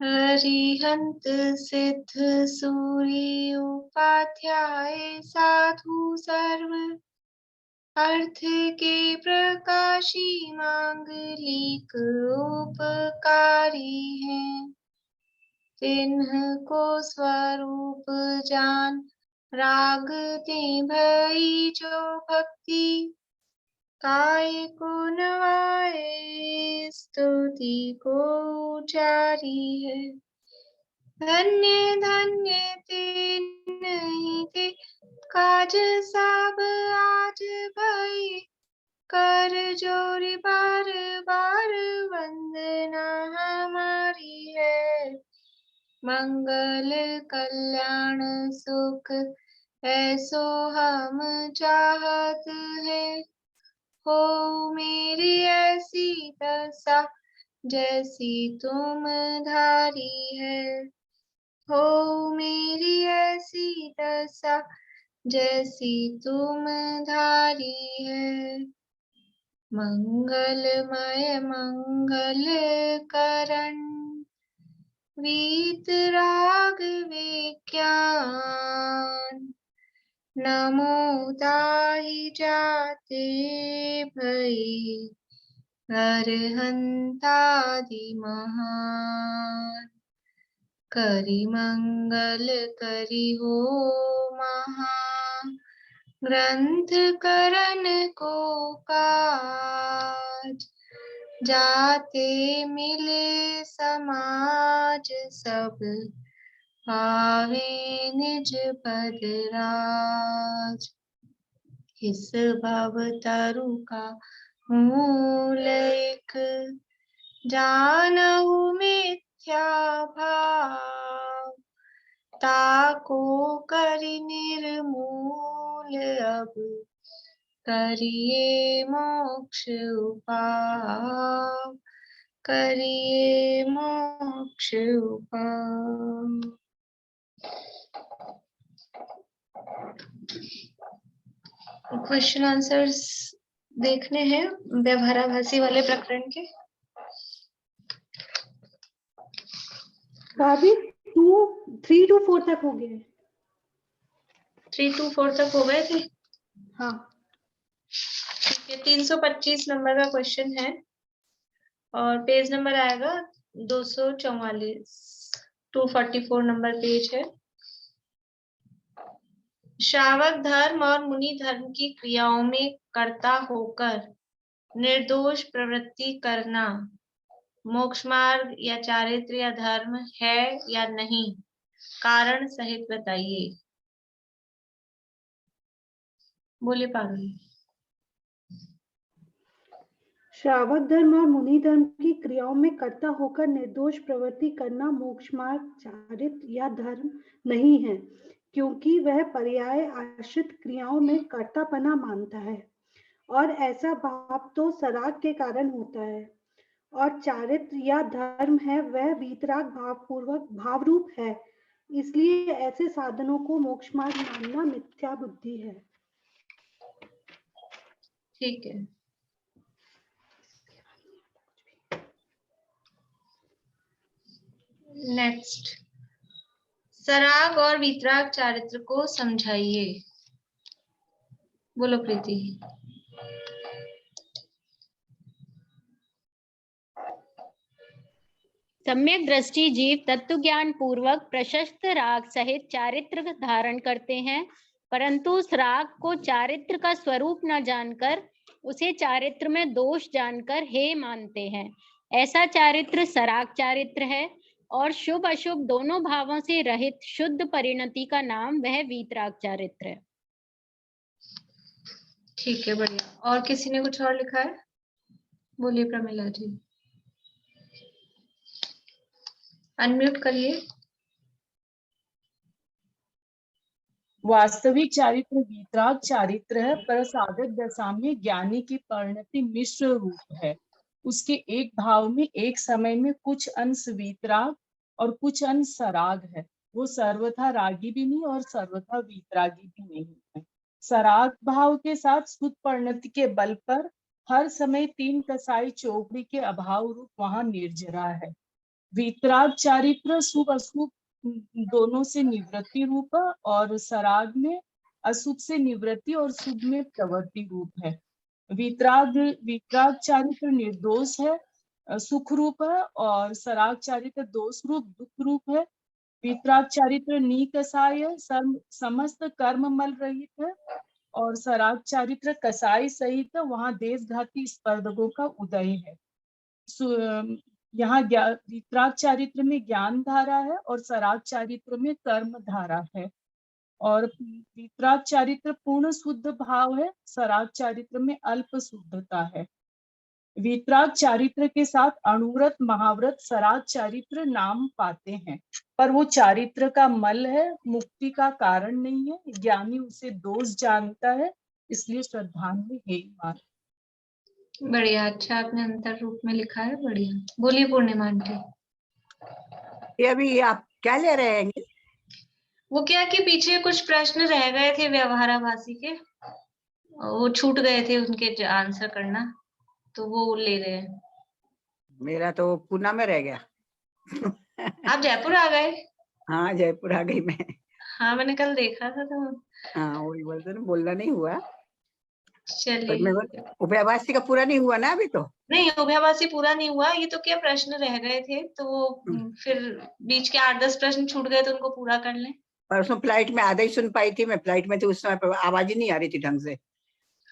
हरिहंत सिद्ध सूर्य उपाध्याय साधु सर्व अर्थ के प्रकाशी मांगलिक उपकारी हैं। तिन्ह को स्वरूप जान राग ते भई जो भक्ति काय को नवाए स्तुति को उचारी है। धन्य धन्य ते नहीं ते काज सब आज भई कर जोरी बार बार वंदना हमारी है। मंगल कल्याण सुख ऐसो हम चाहत है। हो मेरी ऐसी दशा जैसी तुम धारी है। हो मेरी ऐसी दशा जैसी तुम धारी है। मंगलमय मंगल करण वीतराग विज्ञान नमो ताहि जाते भई अरहंतादि महान। करि मंगल करि हो महा ग्रंथ करन को काज जाते मिले समाज सब पावे निज पद राज। इस भव तरु का मूल एक जानहु मिथ्या भाव ताको करि निर्मूल अब करिए मोक्ष उपाय करिए मोक्ष उपाय। क्वेश्चन आंसर्स देखने हैं व्यवहाराभासी वाले प्रकरण के। भाभी 3 to 4 तक हो गए। 3 to 4 तक हो गए थे। हाँ ठीक है, 325 नंबर का क्वेश्चन है और पेज नंबर आएगा 244। 244 नंबर पेज है। श्रावक धर्म और मुनि धर्म की क्रियाओं में कर्ता होकर निर्दोष प्रवृत्ति करना मोक्ष मार्ग या चारित्र या धर्म है या नहीं, कारण सहित बताइए। बोले पारुल। श्रावक धर्म और मुनि धर्म की क्रियाओं में कर्ता होकर निर्दोष प्रवृत्ति करना मोक्ष मार्ग चारित्र या धर्म नहीं है, क्योंकि वह पर्याय आश्रित क्रियाओं में कर्तापना मानता है और ऐसा भाव तो सराग के कारण होता है। और चारित्र या धर्म है वह वीतराग भावपूर्वक भावरूप है, इसलिए ऐसे साधनों को मोक्ष मार्ग मानना मिथ्या बुद्धि है। ठीक है, नेक्स्ट सराग और वीतराग चारित्र को समझाइए। बोलो प्रीति। सम्यक दृष्टि जीव तत्व ज्ञान पूर्वक प्रशस्त राग सहित चारित्र धारण करते हैं, परंतु उस राग को चारित्र का स्वरूप न जानकर उसे चारित्र में दोष जानकर हे मानते हैं। ऐसा चारित्र सराग चारित्र है और शुभ अशुभ दोनों भावों से रहित शुद्ध परिणति का नाम वह वीतराग चारित्र है। ठीक है, बढ़िया। और किसी ने कुछ और लिखा है? बोलिए प्रमिला जी, अनम्यूट करिए। वास्तविक चारित्र वीतराग चारित्र है, पर साधक दशा में ज्ञानी की परिणति मिश्र रूप है। उसके एक भाव में एक समय में कुछ अंश वीतराग और कुछ अंश सराग है। वो सर्वथा रागी भी नहीं और सर्वथा वीतरागी भी नहीं है। सराग भाव के साथ शुद्ध परिणति के बल पर हर समय तीन कसाई चौकड़ी के अभाव रूप वहां निर्जरा है। वीतराग चारित्र शुभ अशुभ दोनों से निवृत्ति रूप है, और सराग में अशुभ से निवृत्ति और शुभ में प्रवृत्ति रूप है। वीतराग चारित्र निर्दोष है, सुख रूप है, और सराग चारित्र दोष रूप दुख रूप है। वीतराग चारित्र नीकसाय समस्त कर्म मल रहित है, और सराग चारित्र कसाई सहित वहाँ देशघाती स्पर्धकों का उदय है। यहाँ वीतराग चारित्र में ज्ञान धारा है और सराग चारित्र में कर्म धारा है, और वीतराग चारित्र पूर्ण शुद्ध भाव है, सराग चारित्र में अल्प शुद्धता है। वीतराग चारित्र के साथ अणुव्रत महाव्रत सराग चारित्र नाम पाते हैं, पर वो चारित्र का मल है, मुक्ति का कारण नहीं है। ज्ञानी उसे दोष जानता है, इसलिए श्रद्धांजलि हे मान। बढ़िया, अच्छा आपने अंतर रूप में लिखा है, बढ़िया। बोलिए पूर्णिमा आंटी। ये अभी आप क्या ले रहे हैं? वो क्या कि पीछे कुछ प्रश्न रह गए थे व्यवहाराभासी के, वो छूट गए थे उनके आंसर करना, तो वो ले रहे हैं। मेरा तो पूना में रह गया। आप जयपुर आ गए? हाँ, जयपुर आ गई मैं। हाँ, मैंने कल देखा था तो। हाँ, वही बोलते ना, बोलना नहीं हुआ। चलिए, उभयवासी का पूरा नहीं हुआ ना अभी तो? नहीं, उभयवासी पूरा नहीं हुआ, ये तो क्या प्रश्न रह गए थे, तो वो फिर बीच के 8-10 प्रश्न छूट गए, तो उनको पूरा कर लें। परसों फ्लाइट में आधा ही सुन पाई थी मैं, फ्लाइट में थी उस समय पर, आवाज ही नहीं आ रही थी ढंग से।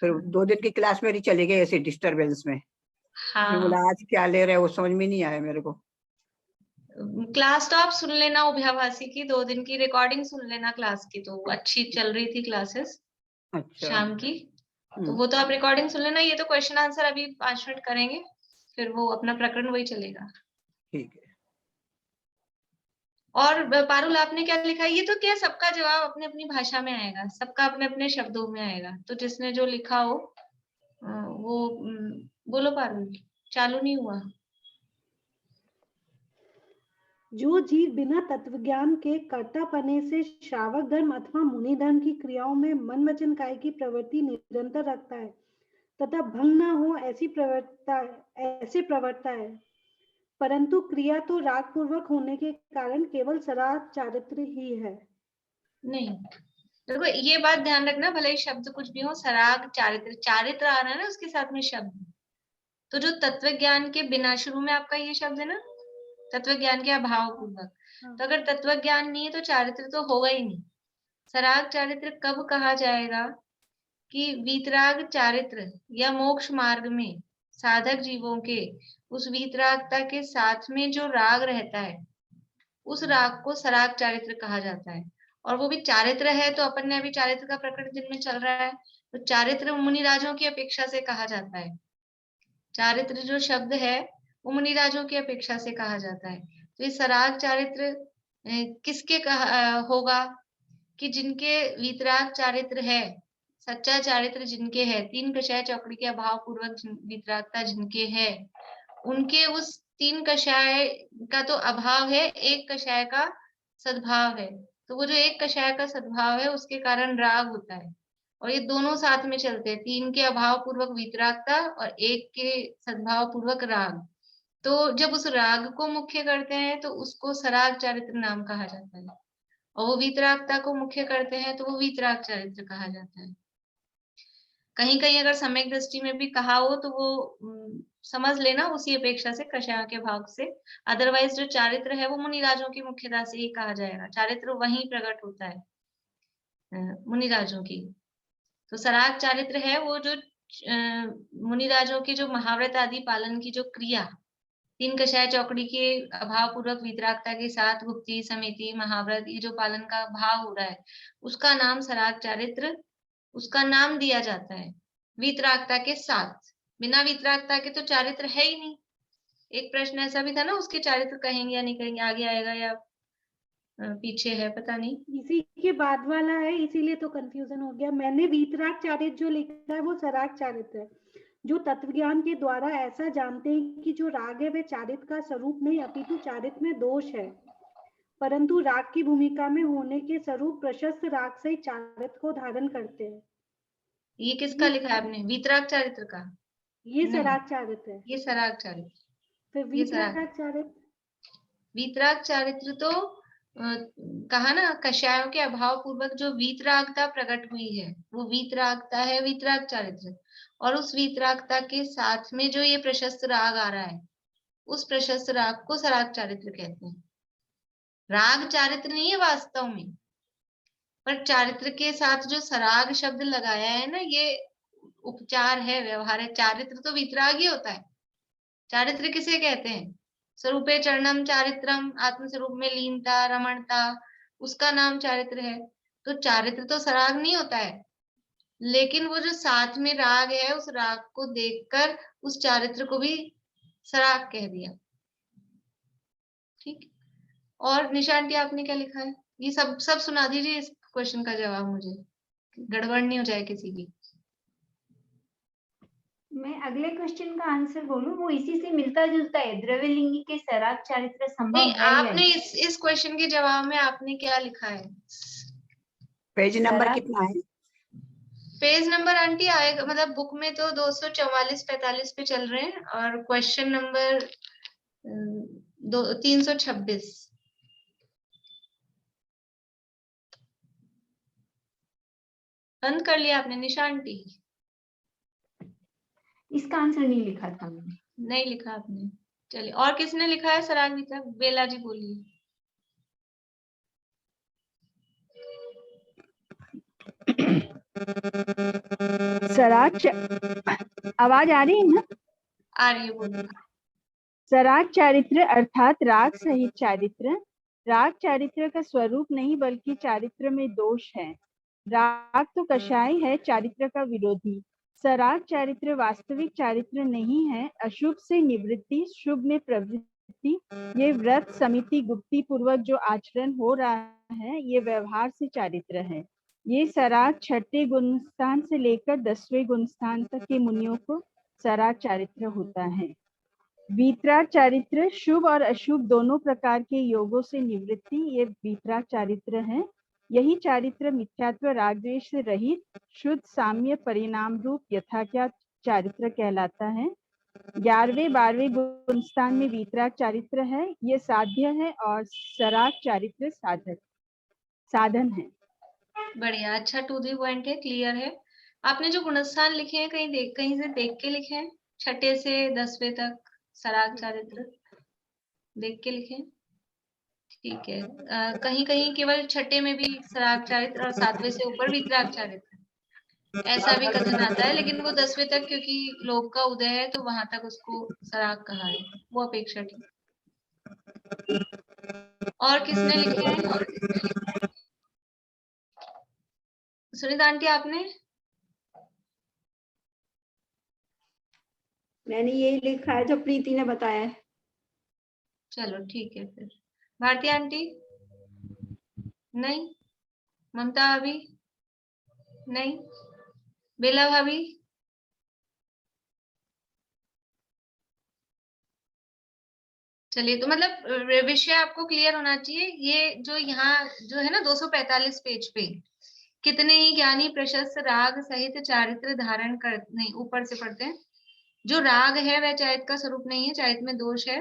फिर 2 दिन की क्लास मेरी चली गई ऐसे डिस्टरबेंस में। मैं बोला हाँ, आज क्या ले रहे हैं, वो समझ में नहीं आया मेरे को। क्लास तो आप सुन लेना उभयवासी की, 2 दिन की रिकॉर्डिंग सुन लेना क्लास की, तो अच्छी चल रही थी क्लासेस अच्छा। शाम की, तो वो तो आप रिकॉर्डिंग सुन लेना। ये तो क्वेश्चन आंसर अभी 5 मिनट करेंगे, फिर वो अपना प्रकरण वही चलेगा। ठीक है। और पारुल आपने क्या लिखा है? ये तो क्या सबका जवाब अपनी अपनी भाषा में आएगा, सबका अपने अपने शब्दों में आएगा, तो जिसने जो लिखा हो वो बोलो पारुल, चालू नहीं हुआ। जो जीव बिना तत्वज्ञान के कर्तापने से श्रावक धर्म अथवा मुनि धर्म की क्रियाओं में मन वचन काय की प्रवृत्ति निरंतर रखता है तथा भंग न हो ऐसे प्रवृत्ता है, परंतु क्रिया तो राग पूर्वक होने के कारण केवल सराग चारित्र ही है। नहीं, देखो ये बात ध्यान रखना, भले ही शब्द कुछ भी हो, सराग चारित्र, चारित्र आ रहा है ना उसके साथ में शब्द, तो जो तत्व ज्ञान के बिना, शुरू में आपका ये शब्द है ना, तत्व ज्ञान के अभाव पूर्वक, तो अगर तत्व ज्ञान नहीं है तो चारित्र तो होगा ही नहीं। सराग चारित्र कब कहा जाएगा? कि वीतराग चारित्र या मोक्ष मार्ग में साधक जीवों के उस वीतरागता के साथ में जो राग रहता है, उस राग को सराग चारित्र कहा जाता है। और वो भी चारित्र है, तो अपन ने अभी चारित्र का प्रकरण जिनमें चल रहा है, तो चारित्र मुनिराजों की अपेक्षा से कहा जाता है। चारित्र जो शब्द है वो मुनिराजों की अपेक्षा से कहा जाता है। तो ये सराग चारित्र किसके होगा? कि जिनके वीतराग चारित्र है, सच्चा चारित्र जिनके है, 3 कषाय चौकड़ी के अभाव पूर्वक वीतरागता जिनके है, उनके उस 3 कषाय का तो अभाव है, 1 कषाय का सद्भाव है। तो वो जो 1 कषाय का सद्भाव है उसके कारण राग होता है, और ये दोनों साथ में चलते हैं, 3 के अभाव पूर्वक वीतरागता और 1 के सद्भाव पूर्वक राग। तो जब उस राग को मुख्य करते हैं तो उसको सराग चारित्र नाम कहा जाता है, और वो वीतरागता को मुख्य करते हैं तो वो वीतराग चारित्र कहा जाता है। कहीं कहीं अगर सम्यक दृष्टि में भी कहा हो तो वो समझ लेना उसी अपेक्षा से, कषाय के भाग से। अदरवाइज जो चारित्र है वो मुनिराजों की मुख्यता से ही कहा जाएगा, चारित्र वहीं प्रकट होता है मुनिराजों की। तो सराग चारित्र है वो जो मुनिराजों की जो महाव्रत आदि पालन की जो क्रिया, 3 कषाय चौकड़ी के अभाव पूर्वक वीतरागता के साथ गुप्ती समिति महाव्रत, ये जो पालन का भाव हो रहा है, उसका नाम सराग चारित्र, उसका नाम दिया जाता है वीतरागता के साथ। बिना वीतरागता के तो चारित्र है ही नहीं। एक प्रश्न ऐसा भी था ना, उसके चारित्र कहेंगे या नहीं कहेंगे, आगे आएगा या पीछे है पता नहीं, इसी के बाद वाला है, इसीलिए तो कंफ्यूजन हो गया। मैंने वीतराग चारित्र जो लिखा है वो सराग चारित्र है, जो तत्वज्ञान के द्वारा ऐसा जानते हैं कि जो राग है वह चारित्र का स्वरूप नहीं अपितु चारित्र में दोष है, परंतु राग की भूमिका में होने के स्वरूप प्रशस्त राग से चारित्र को धारण करते हैं। ये किसका लिखा है आपने? वीतराग चारित्र का? ये सराग चारित्र है। ये सराग चारित्र, फिर वीतराग चारित्र वीतराग चारित्र तो कहा ना, कषायों के अभाव पूर्वक जो वीतरागता प्रकट हुई है वो वीतरागता है, वीतराग चारित्र। और उस वीतरागता के साथ में जो ये प्रशस्त राग आ रहा है, उस प्रशस्त राग को सराग चारित्र कहते हैं। राग चारित्र नहीं है वास्तव में, पर चारित्र के साथ जो सराग शब्द लगाया है ना, ये उपचार है, व्यवहार है। चारित्र तो वीतराग ही होता है। चारित्र किसे कहते हैं? स्वरूपे चरणम चारित्रम, आत्म स्वरूप में लीनता, रमणता, उसका नाम चारित्र है। तो चारित्र तो सराग नहीं होता है, लेकिन वो जो साथ में राग है, उस राग को देखकर उस चारित्र को भी सराग कह दिया। ठीक। और निशांती आपने क्या लिखा है? ये सब सुना दीजिए इस क्वेश्चन का जवाब मुझे, गड़बड़ नहीं हो जाए किसी की। मैं अगले क्वेश्चन का आंसर बोलूं, वो इसी से मिलता जुलता है। द्रव्यलिंगी के सराग चारित्र संभव नहीं, है या आपने इस क्वेश्चन के जवाब में आपने क्या लिखा है? पेज नंबर सराग- कितना है? पेज नंबर आंटी आएगा, मतलब बुक में तो 244-45 पे चल रहे हैं, और क्वेश्चन नंबर 326। बंद कर लिया आपने निशांती? इसका आंसर नहीं लिखा था मैंने। नहीं लिखा आपने? चलिए, और किसने लिखा है सराग वीतराग? बेला जी बोलिए। सराग आवाज आ रही है ना? आ रही है, बोलिए। सराग चारित्र अर्थात राग सहित चारित्र। राग चारित्र का स्वरूप नहीं बल्कि चारित्र में दोष है। राग तो कषाय है, चारित्र का विरोधी। सराग चारित्र वास्तविक चारित्र नहीं है। अशुभ से निवृत्ति, शुभ में प्रवृत्ति, ये व्रत समिति गुप्ती पूर्वक जो आचरण हो रहा है, ये व्यवहार से चारित्र है। ये सराग छठे गुण स्थान से लेकर 10वें गुण स्थान तक के मुनियों को सराग चारित्र होता है। वीतराग चारित्र शुभ और अशुभ दोनों प्रकार के योगों से निवृत्ति, ये वीतराग चारित्र है। यही चारित्र मिथ्यात्व रागद्वेष से रहित शुद्ध साम्य परिणाम रूप यथाख्यात चारित्र कहलाता है। 11वें 12वें गुण स्थान में वीतराग चारित्र है, ये साध्य है, और सराग चारित्र साधन है। बढ़िया, अच्छा, टू दी पॉइंट है, क्लियर है। आपने जो गुणस्थान लिखे हैं कहीं से देख के लिखे हैं? छठे से 10वें तक सराग चारित्र देख के लिखे? ठीक है। कहीं कहीं केवल छठे में भी सराग चारित्र और 7वें से ऊपर वीतराग चारित्र, ऐसा भी कथन आता है। लेकिन वो 10वें तक, क्योंकि लोक का उदय है, तो वहां तक उसको सराग कहा है, वो अपेक्षा ठीक। और किसने लिखे हैं? सुनीता आंटी आपने? मैंने यही लिखा है जो प्रीति ने बताया है। चलो ठीक है फिर। भारती आंटी? नहीं। ममता भाभी? नहीं। बेला भाभी? चलिए, तो मतलब विषय आपको क्लियर होना चाहिए। ये जो यहाँ जो है ना 245 पेज पे, कितने ही ज्ञानी प्रशस्त राग सहित चारित्र धारण कर, नहीं, ऊपर से पढ़ते हैं। जो राग है वह चारित्र का स्वरूप नहीं है, चारित्र में दोष है।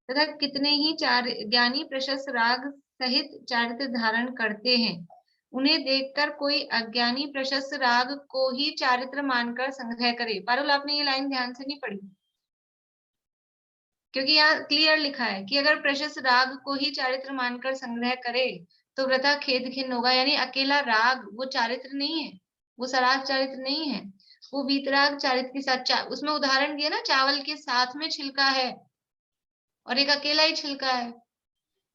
तथा कितने ही ज्ञानी प्रशस्त राग सहित चारित्र धारण करते हैं, उन्हें देखकर कोई अज्ञानी प्रशस्त राग को ही चारित्र मानकर संग्रह करे। पारुल, आपने ये लाइन ध्यान से नहीं पढ़ी, क्योंकि यहाँ क्लियर लिखा है कि अगर प्रशस्त राग को ही चारित्र मानकर संग्रह करे तो वृथा खेद खिन्न होगा। यानी अकेला राग वो चारित्र नहीं है, वो सराग चारित्र नहीं है, वो वीतराग चारित्र के साथ उसमें उदाहरण दिया ना, चावल के साथ में छिलका है और एक अकेला ही छिलका है।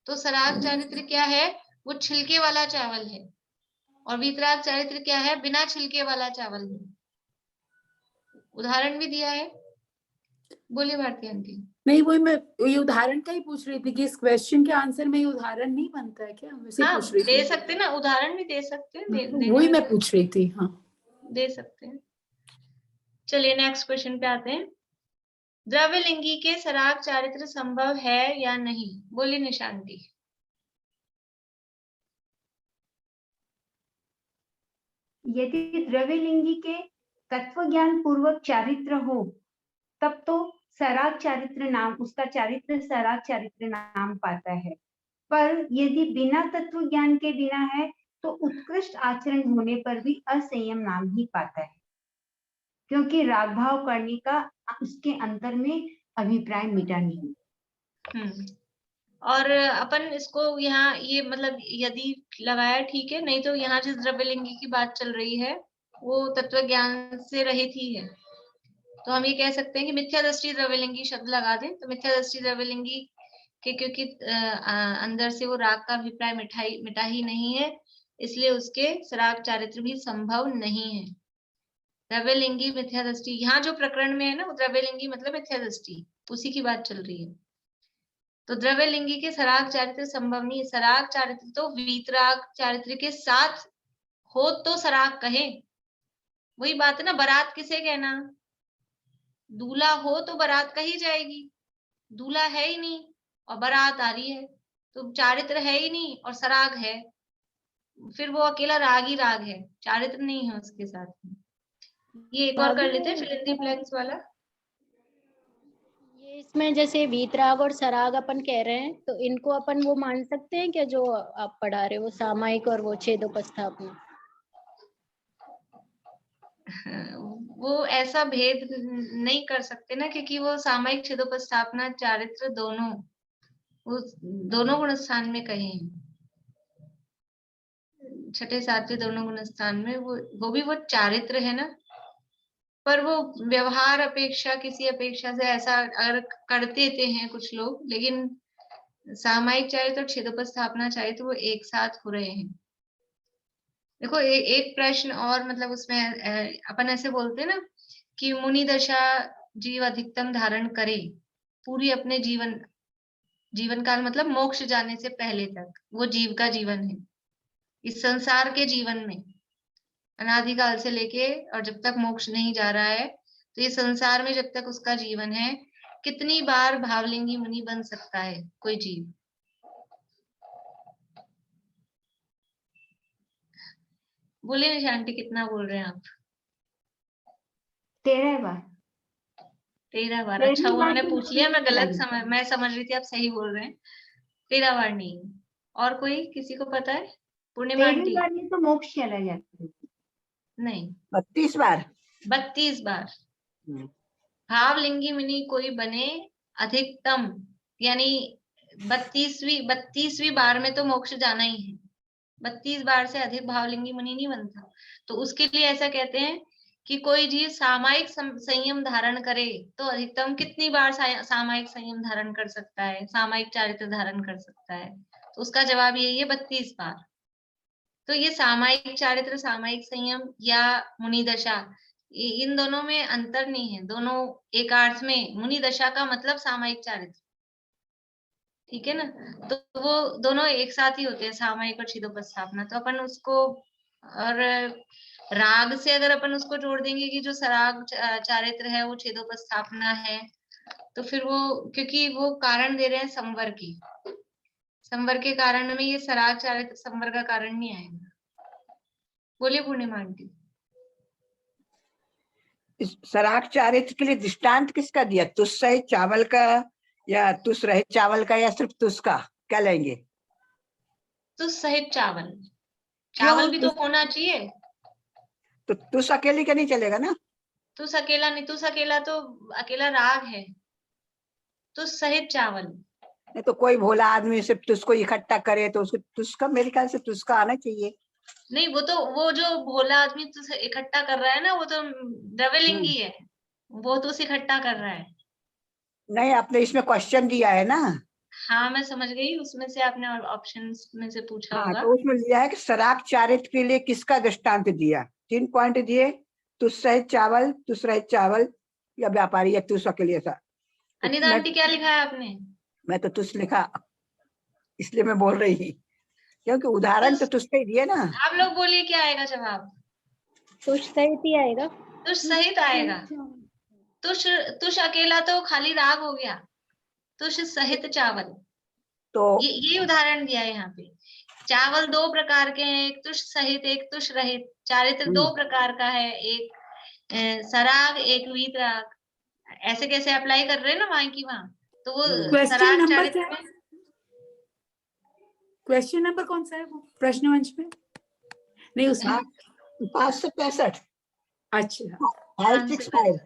तो सराग चारित्र क्या है? वो छिलके वाला चावल है, और वीतराग चारित्र क्या है? बिना छिलके वाला चावल है। उदाहरण भी दिया है। बोलिए भारती आंटी। नहीं, वही मैं ये उदाहरण का ही पूछ रही थी कि इस क्वेश्चन के आंसर में ये उदाहरण नहीं बनता है क्या? वैसे हाँ, पूछ रही दे थी। सकते ना, उदाहरण भी दे सकते हैं, वही मैं पूछ रही थी। हाँ, दे सकते हैं। चलिए नेक्स्ट क्वेश्चन पे आते हैं। द्रव्यलिंगी के सराग चारित्र संभव है या नहीं? बोलिए निशांती। यदि द्रव्यलिंगी के तत्व ज्ञान पूर्वक चारित्र हो, तब तो सराग चारित्र नाम, उसका चारित्र सराग चारित्र नाम पाता है। पर यदि बिना तत्व ज्ञान के बिना है तो उत्कृष्ट आचरण होने पर भी असंयम नाम ही पाता है, क्योंकि राग भाव करने का उसके अंतर में अभिप्राय मिटा नहीं। और अपन इसको यहाँ ये मतलब यदि लगाया ठीक है, नहीं तो यहाँ जिस द्रव्यलिंगी की बात चल रही है वो तत्व ज्ञान से रहित ही है। तो हम ये कह सकते हैं कि मिथ्या दृष्टि द्रव्यलिंगी शब्द लगा दें तो मिथ्या दृष्टि द्रव्यलिंगी के क्योंकि अंदर से वो राग का अभिप्राय मिटा ही नहीं है, इसलिए उसके सराग चारित्र भी संभव नहीं है। द्रव्यलिंगी मिथ्या दृष्टि यहाँ जो प्रकरण में है ना, द्रव्यलिंगी मतलब मिथ्या दृष्टि, उसी की बात चल रही है। तो द्रव्यलिंगी के सराग चारित्र संभव नहीं है। सराग चारित्र तो वीतराग चारित्र के साथ हो तो सराग कहे। वही बात है ना, बारात किसे कहना, दूल्हा हो तो बारात कही जाएगी, दूल्हा है ही नहीं और बारात आ रही है, तो चारित्र है ही नहीं और सराग है, फिर वो अकेला राग ही राग है, चारित्र नहीं है उसके साथ में। ये एक और कर लेते हैं फिल इन द ब्लैंक्स वाला। ये इसमें जैसे वीतराग और सराग अपन कह रहे हैं, तो इनको अपन वो मान सकते हैं क्या जो आप पढ़ा रहे हो, वो सामायिक और वो छेदोपस्थापना? वो ऐसा भेद नहीं कर सकते ना, क्योंकि वो सामायिक छेदोपस्थापना चारित्र दोनों वो दोनों गुण स्थान में कहे हैं, छठे सातवें दोनों गुण स्थान में वो भी वो चारित्र है ना, पर वो व्यवहार अपेक्षा किसी अपेक्षा से ऐसा अगर कर देते हैं कुछ लोग, लेकिन सामायिक चारित्र और छेदोपस्थापना चारित्र वो एक साथ हो रहे हैं। देखो एक प्रश्न और मतलब उसमें अपन ऐसे बोलते हैं ना कि मुनि दशा जीव अधिकतम धारण करे पूरी अपने जीवन काल मतलब मोक्ष जाने से पहले तक, वो जीव का जीवन है। इस संसार के जीवन में अनादिकाल से लेके और जब तक मोक्ष नहीं जा रहा है, तो ये संसार में जब तक उसका जीवन है, कितनी बार भावलिंगी मुनि बन सकता है कोई जीव? बोले निशांति, कितना बोल रहे हैं आप? 13 बार। 13 बार? 13 अच्छा, उन्होंने बार पूछ लिया, मैं समझ रही थी आप सही बोल रहे हैं। 13 बार नहीं, और कोई किसी को पता है? पूर्णिमा 13 आंटी? बार में तो मोक्ष चला जाता है। नहीं, 32 बार। 32 बार भावलिंगी मुनि कोई बने अधिकतम, यानी 32वीं बार में तो मोक्ष जाना ही है। 32 बार से अधिक भावलिंगी मुनि नहीं बनता। तो उसके लिए ऐसा कहते हैं कि कोई जीव सामायिक संयम धारण करे तो अधिकतम कितनी बार सामायिक संयम धारण कर सकता है, सामायिक चारित्र धारण कर सकता है? तो उसका जवाब यही है, 32 बार। तो ये सामायिक चारित्र, सामायिक संयम या मुनि दशा, इन दोनों में अंतर नहीं है, दोनों एक अर्थ में। मुनि दशा का मतलब सामायिक चारित्र, ठीक है ना, तो वो दोनों एक साथ ही होते हैं, सामायिक और छेदोपस्थापना। तो अपन उसको, और राग से अगर अपन उसको जोड़ देंगे कि जो सराग चारित्र है वो छेदोपस्थापना है, तो फिर वो, क्योंकि वो कारण दे रहे हैं संवर की, संवर के कारण में ये सराग चारित्र संवर का कारण नहीं आएगा। बोलिए पूर्णिमा आंटी। इस सराग चारित्र के लिए दृष्टांत किसका दिया? तुस सहित चावल का या तुस रहित चावल का या सिर्फ तुस का? क्या लेंगे? तुस सहित चावल, चावल भी तो होना चाहिए। तो तुस अकेले का नहीं चलेगा ना? तुस अकेला नहीं, तुस अकेला तो अकेला राग है, तुस सहित चावल। नहीं तो कोई भोला आदमी सिर्फ तुसको इकट्ठा करे तो उसको तुसका, मेरे ख्याल से तुसका आना चाहिए। नहीं, वो जो भोला आदमी तुस इकट्ठा कर रहा है ना, वो तो द्रव्यलिंगी है, वो तो इकट्ठा कर रहा है। नहीं, आपने इसमें क्वेश्चन दिया है ना। हाँ, मैं समझ गई, उसमें से आपने ऑप्शन में से पूछा हाँ, होगा। तो उसमें दिया है कि सराग चारित्र के लिए किसका दृष्टांत दिया? 3 पॉइंट दिए, तुस सहित चावल, तुस रहित चावल या व्यापारी या तुस अकेले। ऐसा अनिता आंटी क्या लिखा है आपने? मैं तो तुस लिखा, इसलिए मैं बोल रही थी, क्योंकि उदाहरण तो तुस के ही दिए ना। आप लोग बोलिए क्या आएगा जवाब? तुष सहित ही आएगा। तुष सहित आएगा। तुष अकेला तो खाली राग हो गया, तुष सहित चावल। तो ये उदाहरण दिया है यहाँ पे। चावल 2 प्रकार के हैं, एक तुष सहित, एक तुष रहित। चारित्र 2 प्रकार का है, एक सराग, एक वीतराग। ऐसे कैसे अप्लाई कर रहे हैं ना वहां की वहां, तो वो क्वेश्चन सराग नंबर चारित्र क्या है? में क्वेश्चन नंबर कौन सा है वो प्रश्नमंच में? नहीं उसमें। 565 अच्छा 565।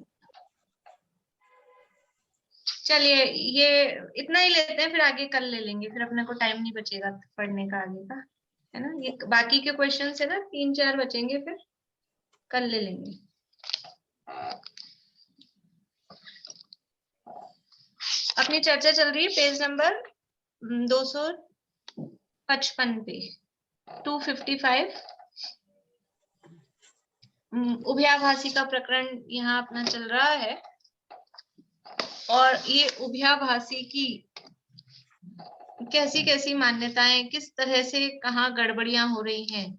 चलिए ये इतना ही लेते हैं, फिर आगे कल ले लेंगे, फिर अपने को टाइम नहीं बचेगा पढ़ने का आगे का, है ना। ये बाकी के क्वेश्चन है ना 3-4 बचेंगे, फिर कल ले लेंगे। अपनी चर्चा चल रही है पेज नंबर 255 पे 255 उभयाभासी का प्रकरण यहाँ अपना चल रहा है। और ये उभयाभासी की कैसी कैसी मान्यताएं, किस तरह से कहाँ गड़बड़ियां हो रही हैं,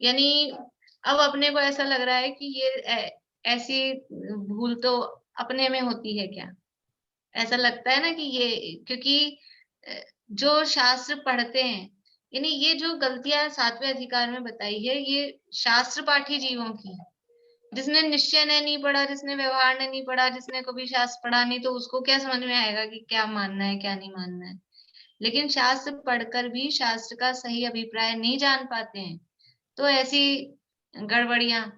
यानी अब अपने को ऐसा लग रहा है कि ये ऐसी भूल तो अपने में होती है क्या, ऐसा लगता है ना कि ये, क्योंकि जो शास्त्र पढ़ते हैं, यानी ये जो गलतियां 7वें अधिकार में बताई है, ये शास्त्र पाठी जीवों की, जिसने निश्चय ने नहीं पढ़ा, जिसने व्यवहार ने नहीं पढ़ा, जिसने कभी शास्त्र पढ़ा नहीं, तो उसको क्या समझ में आएगा कि क्या मानना है क्या नहीं मानना है। लेकिन शास्त्र पढ़कर भी शास्त्र का सही अभिप्राय नहीं जान पाते हैं, तो ऐसी गड़बड़ियां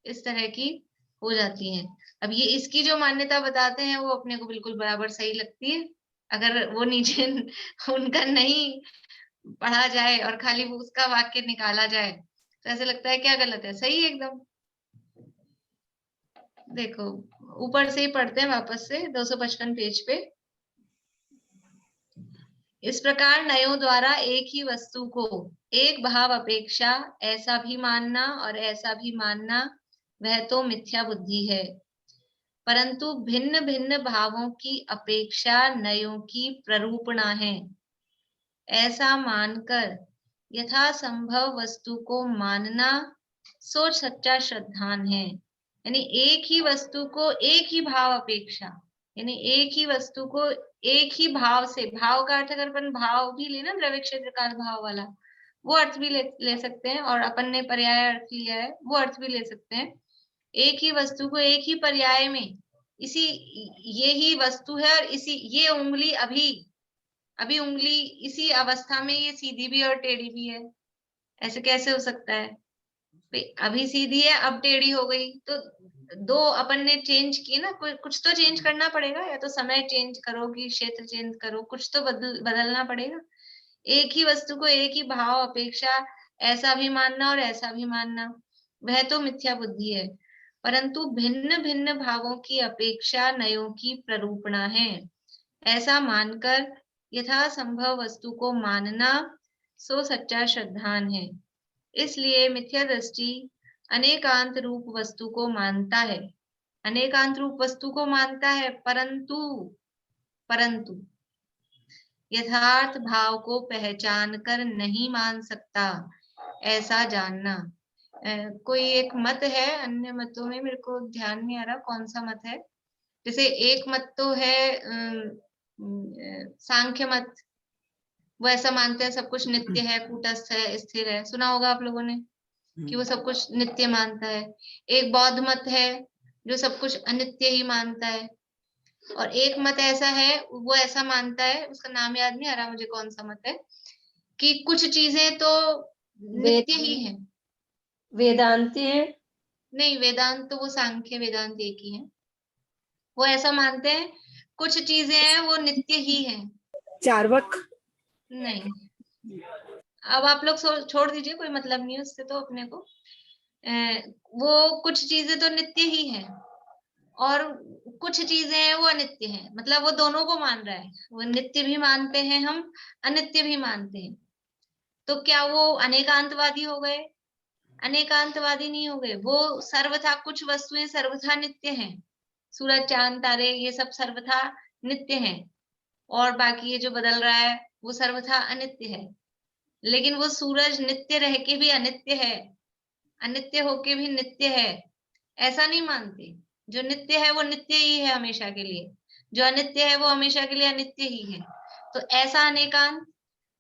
इस तरह की हो जाती हैं। अब ये इसकी जो मान्यता बताते हैं वो अपने को बिल्कुल बराबर सही लगती है, अगर वो नीचे उनका नहीं पढ़ा जाए और खाली वो उसका वाक्य निकाला जाए तो ऐसे लगता है क्या गलत है, सही है एकदम। देखो ऊपर से ही पढ़ते हैं वापस से 255 पेज पे। इस प्रकार नयों द्वारा एक ही वस्तु को एक भाव अपेक्षा ऐसा भी मानना और ऐसा भी मानना, वह तो मिथ्या बुद्धि है। परंतु भिन्न भिन्न भावों की अपेक्षा नयों की प्ररूपणा है, ऐसा मानकर यथासंभव वस्तु को मानना सो सच्चा श्रद्धान है। यानी एक ही वस्तु को एक ही भाव अपेक्षा, यानी एक ही वस्तु को एक ही भाव से, भाव का अर्थ अगर अपन भाव भी लेना द्रव्य क्षेत्र काल भाव वाला, वो अर्थ भी ले सकते हैं, और अपन ने पर्याय अर्थ लिया है वो अर्थ भी ले सकते हैं। एक ही वस्तु को एक ही पर्याय में, इसी ये ही वस्तु है और इसी ये उंगली अभी उंगली इसी अवस्था में ये सीधी भी और टेढ़ी भी है, ऐसे कैसे हो सकता है? अभी सीधी है अब टेढ़ी हो गई, तो दो अपन ने चेंज किए ना, कुछ तो चेंज करना पड़ेगा, या तो समय चेंज करो कि क्षेत्र चेंज करो, कुछ तो बदलना पड़ेगा। एक ही वस्तु को एक ही भाव अपेक्षा ऐसा भी मानना और ऐसा भी मानना, वह तो मिथ्या बुद्धि है। परंतु भिन्न भिन्न भावों की अपेक्षा नयों की प्ररूपणा है, ऐसा मानकर यथासंभव वस्तु को मानना सो सच्चा श्रद्धान है। इसलिए मिथ्या दृष्टि अनेकांत रूप वस्तु को मानता है, अनेकांत रूप वस्तु को मानता है, परंतु यथार्थ भाव को पहचान कर नहीं मान सकता, ऐसा जानना। कोई एक मत है, अन्य मतों में मेरे को ध्यान नहीं आ रहा कौन सा मत है, जैसे एक मत तो है सांख्य मत, वो ऐसा मानते हैं सब कुछ नित्य है, कूटस्थ है, स्थिर है, सुना होगा आप लोगों ने कि वो सब कुछ नित्य मानता है। एक बौद्ध मत है जो सब कुछ अनित्य ही मानता है, और एक मत ऐसा है वो ऐसा मानता है, उसका नाम याद नहीं आ रहा मुझे कौन सा मत है, कि कुछ चीजें तो नित्य ही है। वेदांती है? नहीं, वेदांत तो वो सांख्य वेदांत एक ही है। वो ऐसा मानते हैं कुछ चीजें हैं वो नित्य ही है। चार्वक? नहीं, अब आप लोग छोड़ दीजिए, कोई मतलब नहीं है उससे तो अपने को। वो कुछ चीजें तो नित्य ही है और कुछ चीजें हैं वो अनित्य हैं, मतलब वो दोनों को मान रहा है, वो नित्य भी मानते हैं हम, अनित्य भी मानते हैं। तो क्या वो अनेकांतवादी हो गए? अनेकांतवादी नहीं हो गए, वो सर्वथा कुछ वस्तुएं सर्वथा नित्य हैं, सूरज चांद तारे ये सब सर्वथा नित्य हैं, और बाकी ये जो बदल रहा है वो सर्वथा अनित्य है। लेकिन वो सूरज नित्य रह के भी अनित्य है, अनित्य होके भी नित्य है, ऐसा नहीं मानते। जो नित्य है वो नित्य ही है हमेशा के लिए, जो अनित्य है वो हमेशा के लिए अनित्य ही है। तो ऐसा अनेकांत,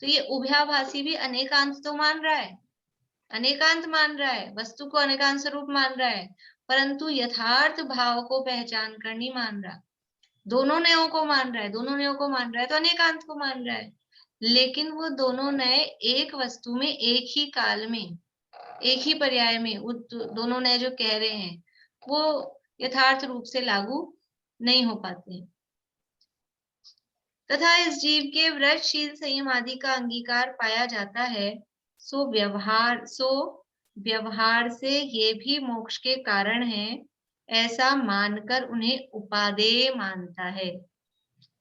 तो ये उभयाभासी भी अनेकांत तो मान रहा है, अनेकांत मान रहा है, वस्तु को अनेकांत स्वरूप मान रहा है, परंतु यथार्थ भाव को पहचान कर नहीं मान रहा। दोनों नयों को मान रहा है, दोनों नयों को मान रहा है तो अनेकांत को मान रहा है, लेकिन वो दोनों नए एक वस्तु में, एक ही काल में, एक ही पर्याय में वो दोनों नए जो कह रहे हैं वो यथार्थ रूप से लागू नहीं हो पाते। तथा इस जीव के व्रतशील संयम आदि का अंगीकार पाया जाता है, सो व्यवहार से ये भी मोक्ष के कारण है, ऐसा मानकर उन्हें उपादेय मानता है।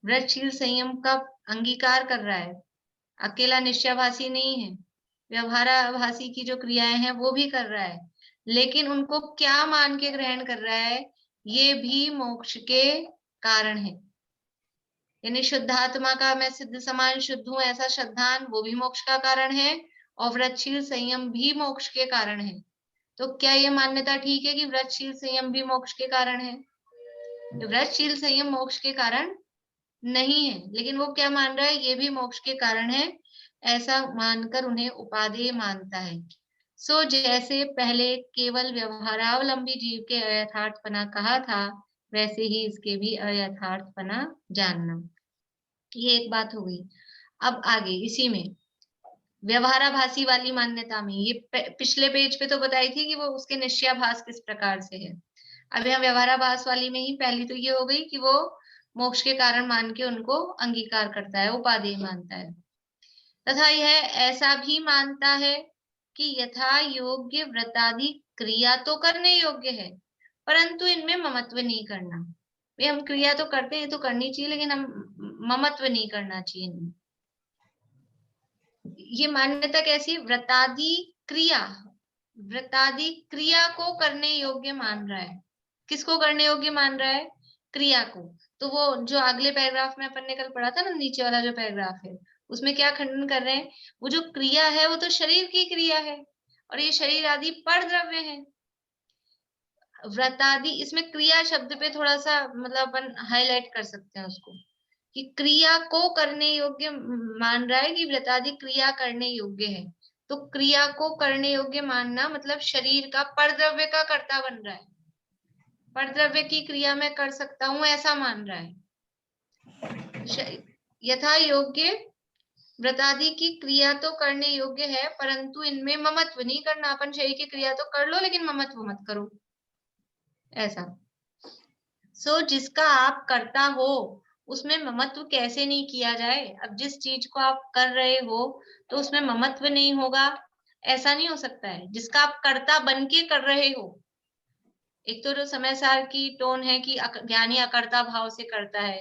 व्रतशील संयम का अंगीकार कर रहा है, अकेला निश्चयाभासी नहीं है, व्यवहाराभासी की जो क्रियाएं हैं वो भी कर रहा है, लेकिन उनको क्या मान के ग्रहण कर रहा है, ये भी मोक्ष के कारण है। यानी शुद्धात्मा का मैं सिद्ध समान शुद्ध हूं ऐसा श्रद्धान, वो भी मोक्ष का कारण है, और व्रतशील संयम भी मोक्ष के कारण है। तो क्या ये मान्यता ठीक है कि व्रतशील संयम भी मोक्ष के कारण है? व्रतशील संयम मोक्ष के कारण नहीं है, लेकिन वो क्या मान रहा है, ये भी मोक्ष के कारण है, ऐसा मानकर उन्हें उपादेय मानता है। सो जैसे पहले केवल व्यवहारावलंबी जीव के अयथार्थपना कहा था, वैसे ही इसके भी अयथार्थपना जानना। ये एक बात हो गई। अब आगे इसी में व्यवहाराभासी वाली मान्यता में, ये पिछले पेज पे तो बताई थी कि वो उसके निश्चयाभास किस प्रकार से है। अब यहाँ व्यवहाराभास वाली में ही पहली तो ये हो गई कि वो मोक्ष के कारण मान के उनको अंगीकार करता है, उपादेय मानता है। तथा यह ऐसा भी मानता है कि यथा योग्य व्रतादि क्रिया तो करने योग्य है, परंतु इनमें ममत्व नहीं करना। वे हम क्रिया तो करते हैं तो करनी चाहिए, लेकिन हम ममत्व नहीं करना चाहिए इनमें। ये मान्यता कैसी? व्रतादि क्रिया को करने योग्य मान रहा है। किसको करने योग्य मान रहा है? क्रिया को। तो वो जो अगले पैराग्राफ में अपन ने कल पढ़ा था ना, नीचे वाला जो पैराग्राफ है, उसमें क्या खंडन कर रहे हैं, वो जो क्रिया है वो तो शरीर की क्रिया है, और ये शरीर आदि पर द्रव्य है। व्रतादि, इसमें क्रिया शब्द पे थोड़ा सा मतलब अपन हाईलाइट कर सकते हैं उसको, कि क्रिया को करने योग्य मान रहा है कि व्रतादि क्रिया करने योग्य है। तो क्रिया को करने योग्य मानना मतलब शरीर का परद्रव्य का कर्ता बन रहा है, परद्रव्य की क्रिया में कर सकता हूं ऐसा मान रहा है। यथा योग्य व्रतादि की क्रिया तो करने योग्य है, परंतु इनमें ममत्व नहीं करना। अपन शरीर की क्रिया तो कर लो लेकिन ममत्व मत करो, ऐसा। सो जिसका आप करता हो उसमें ममत्व कैसे नहीं किया जाए? अब जिस चीज को आप कर रहे हो तो उसमें ममत्व नहीं होगा, ऐसा नहीं हो सकता है। जिसका आप कर्ता बन के कर रहे हो, एक तो जो समय सार की टोन है कि ज्ञानी अकर्ता भाव से करता है,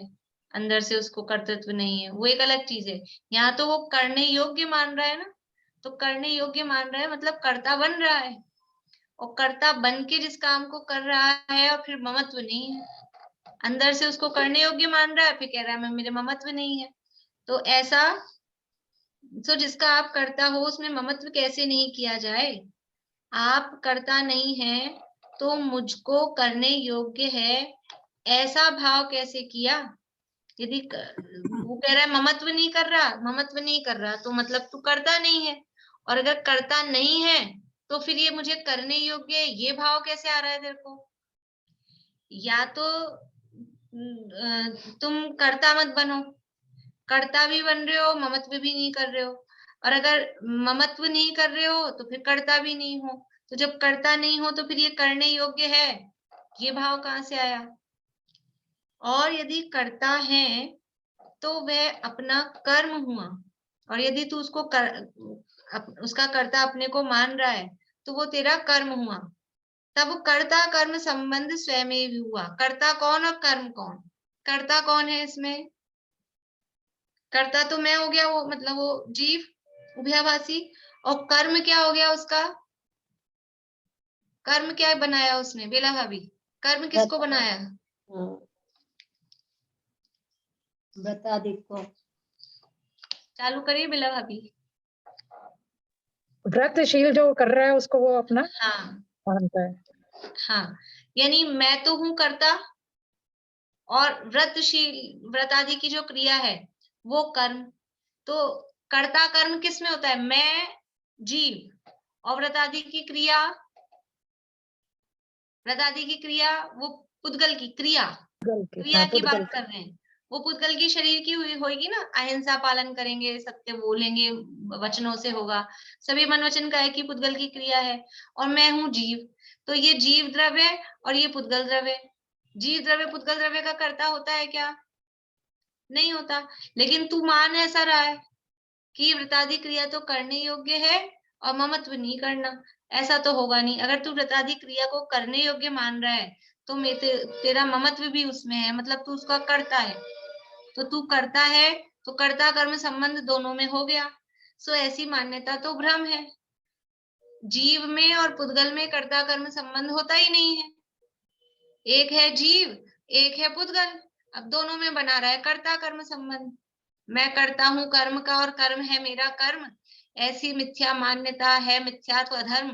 अंदर से उसको कर्तृत्व नहीं है, वो एक अलग चीज है। यहाँ तो वो करने योग्य मान रहा है ना, तो करने योग्य मान रहा है मतलब कर्ता बन रहा है, और कर्ता बन के जिस काम को कर रहा है और फिर ममत्व नहीं है, अंदर से उसको करने योग्य मान रहा है, फिर कह रहा है मैं मेरे ममत्व नहीं है। तो ऐसा तो जिसका आप करता हो उसमें ममत्व कैसे नहीं किया जाए? आप करता नहीं है तो मुझको करने योग्य है ऐसा भाव कैसे किया? यदि वो कह रहा है ममत्व नहीं कर रहा तो मतलब तू करता नहीं है, और अगर करता नहीं है तो फिर ये मुझे करने योग्य है, ये भाव कैसे आ रहा है तेरे को? या तो तुम कर्ता मत बनो, कर्ता भी बन रहे हो ममत्व भी नहीं कर रहे हो, और अगर ममत्व नहीं कर रहे हो तो फिर कर्ता भी नहीं हो। तो जब कर्ता नहीं हो तो फिर ये करने योग्य है, ये भाव कहाँ से आया? और यदि कर्ता है तो वह अपना कर्म हुआ, और यदि तू उसको उसका कर्ता अपने को मान रहा है तो वो तेरा कर्म हुआ। तब कर्ता कर्म संबंध स्वयं ही हुआ। कर्ता कौन और कर्म कौन? कर्ता कौन है इसमें? कर्ता तो मैं हो गया, वो मतलब वो जीव उभयाभासी, और कर्म क्या हो गया उसका? कर्म क्या बनाया उसने बेला भाभी? कर्म किसको बनाया? व्रतादि को। चालू करिए बेला भाभी। व्रतशील जो कर रहा है उसको वो अपना हाँ मानता है। हाँ, यानी मैं तो हूं कर्ता, और व्रतादि की जो क्रिया है वो कर्म। तो कर्ता कर्म किस में होता है? मैं जीव, और व्रतादि की क्रिया व्रतादि की क्रिया वो पुद्गल की क्रिया क्रिया हाँ, की पुद्गल बात कर रहे हैं। वो पुद्गल की शरीर की हुई होगी ना, अहिंसा पालन करेंगे, सत्य बोलेंगे, वचनों से होगा, सभी मन वचन काय की पुद्गल की क्रिया है। और मैं हूँ जीव, तो ये जीव द्रव्य और ये पुद्गल द्रव्य। जीव द्रव्य पुद्गल द्रव्य का कर्ता होता है क्या? नहीं होता। लेकिन तू मान ऐसा रहा है कि व्रतादि क्रिया तो करने योग्य है और ममत्व नहीं करना, ऐसा तो होगा नहीं। अगर तू व्रतादि क्रिया को करने योग्य मान रहा है तो तेरा ममत्व भी उसमें है, मतलब तू उसका करता है। तो तू करता है तो कर्ता कर्म संबंध दोनों में हो गया। सो ऐसी मान्यता तो भ्रम है। जीव में और पुद्गल में कर्ता कर्म संबंध होता ही नहीं है। एक है जीव, एक है पुद्गल, अब दोनों में बना रहा है कर्ता कर्म संबंध। मैं करता हूं कर्म का और कर्म है मेरा कर्म, ऐसी मिथ्या मान्यता है मिथ्यात्व अधर्म।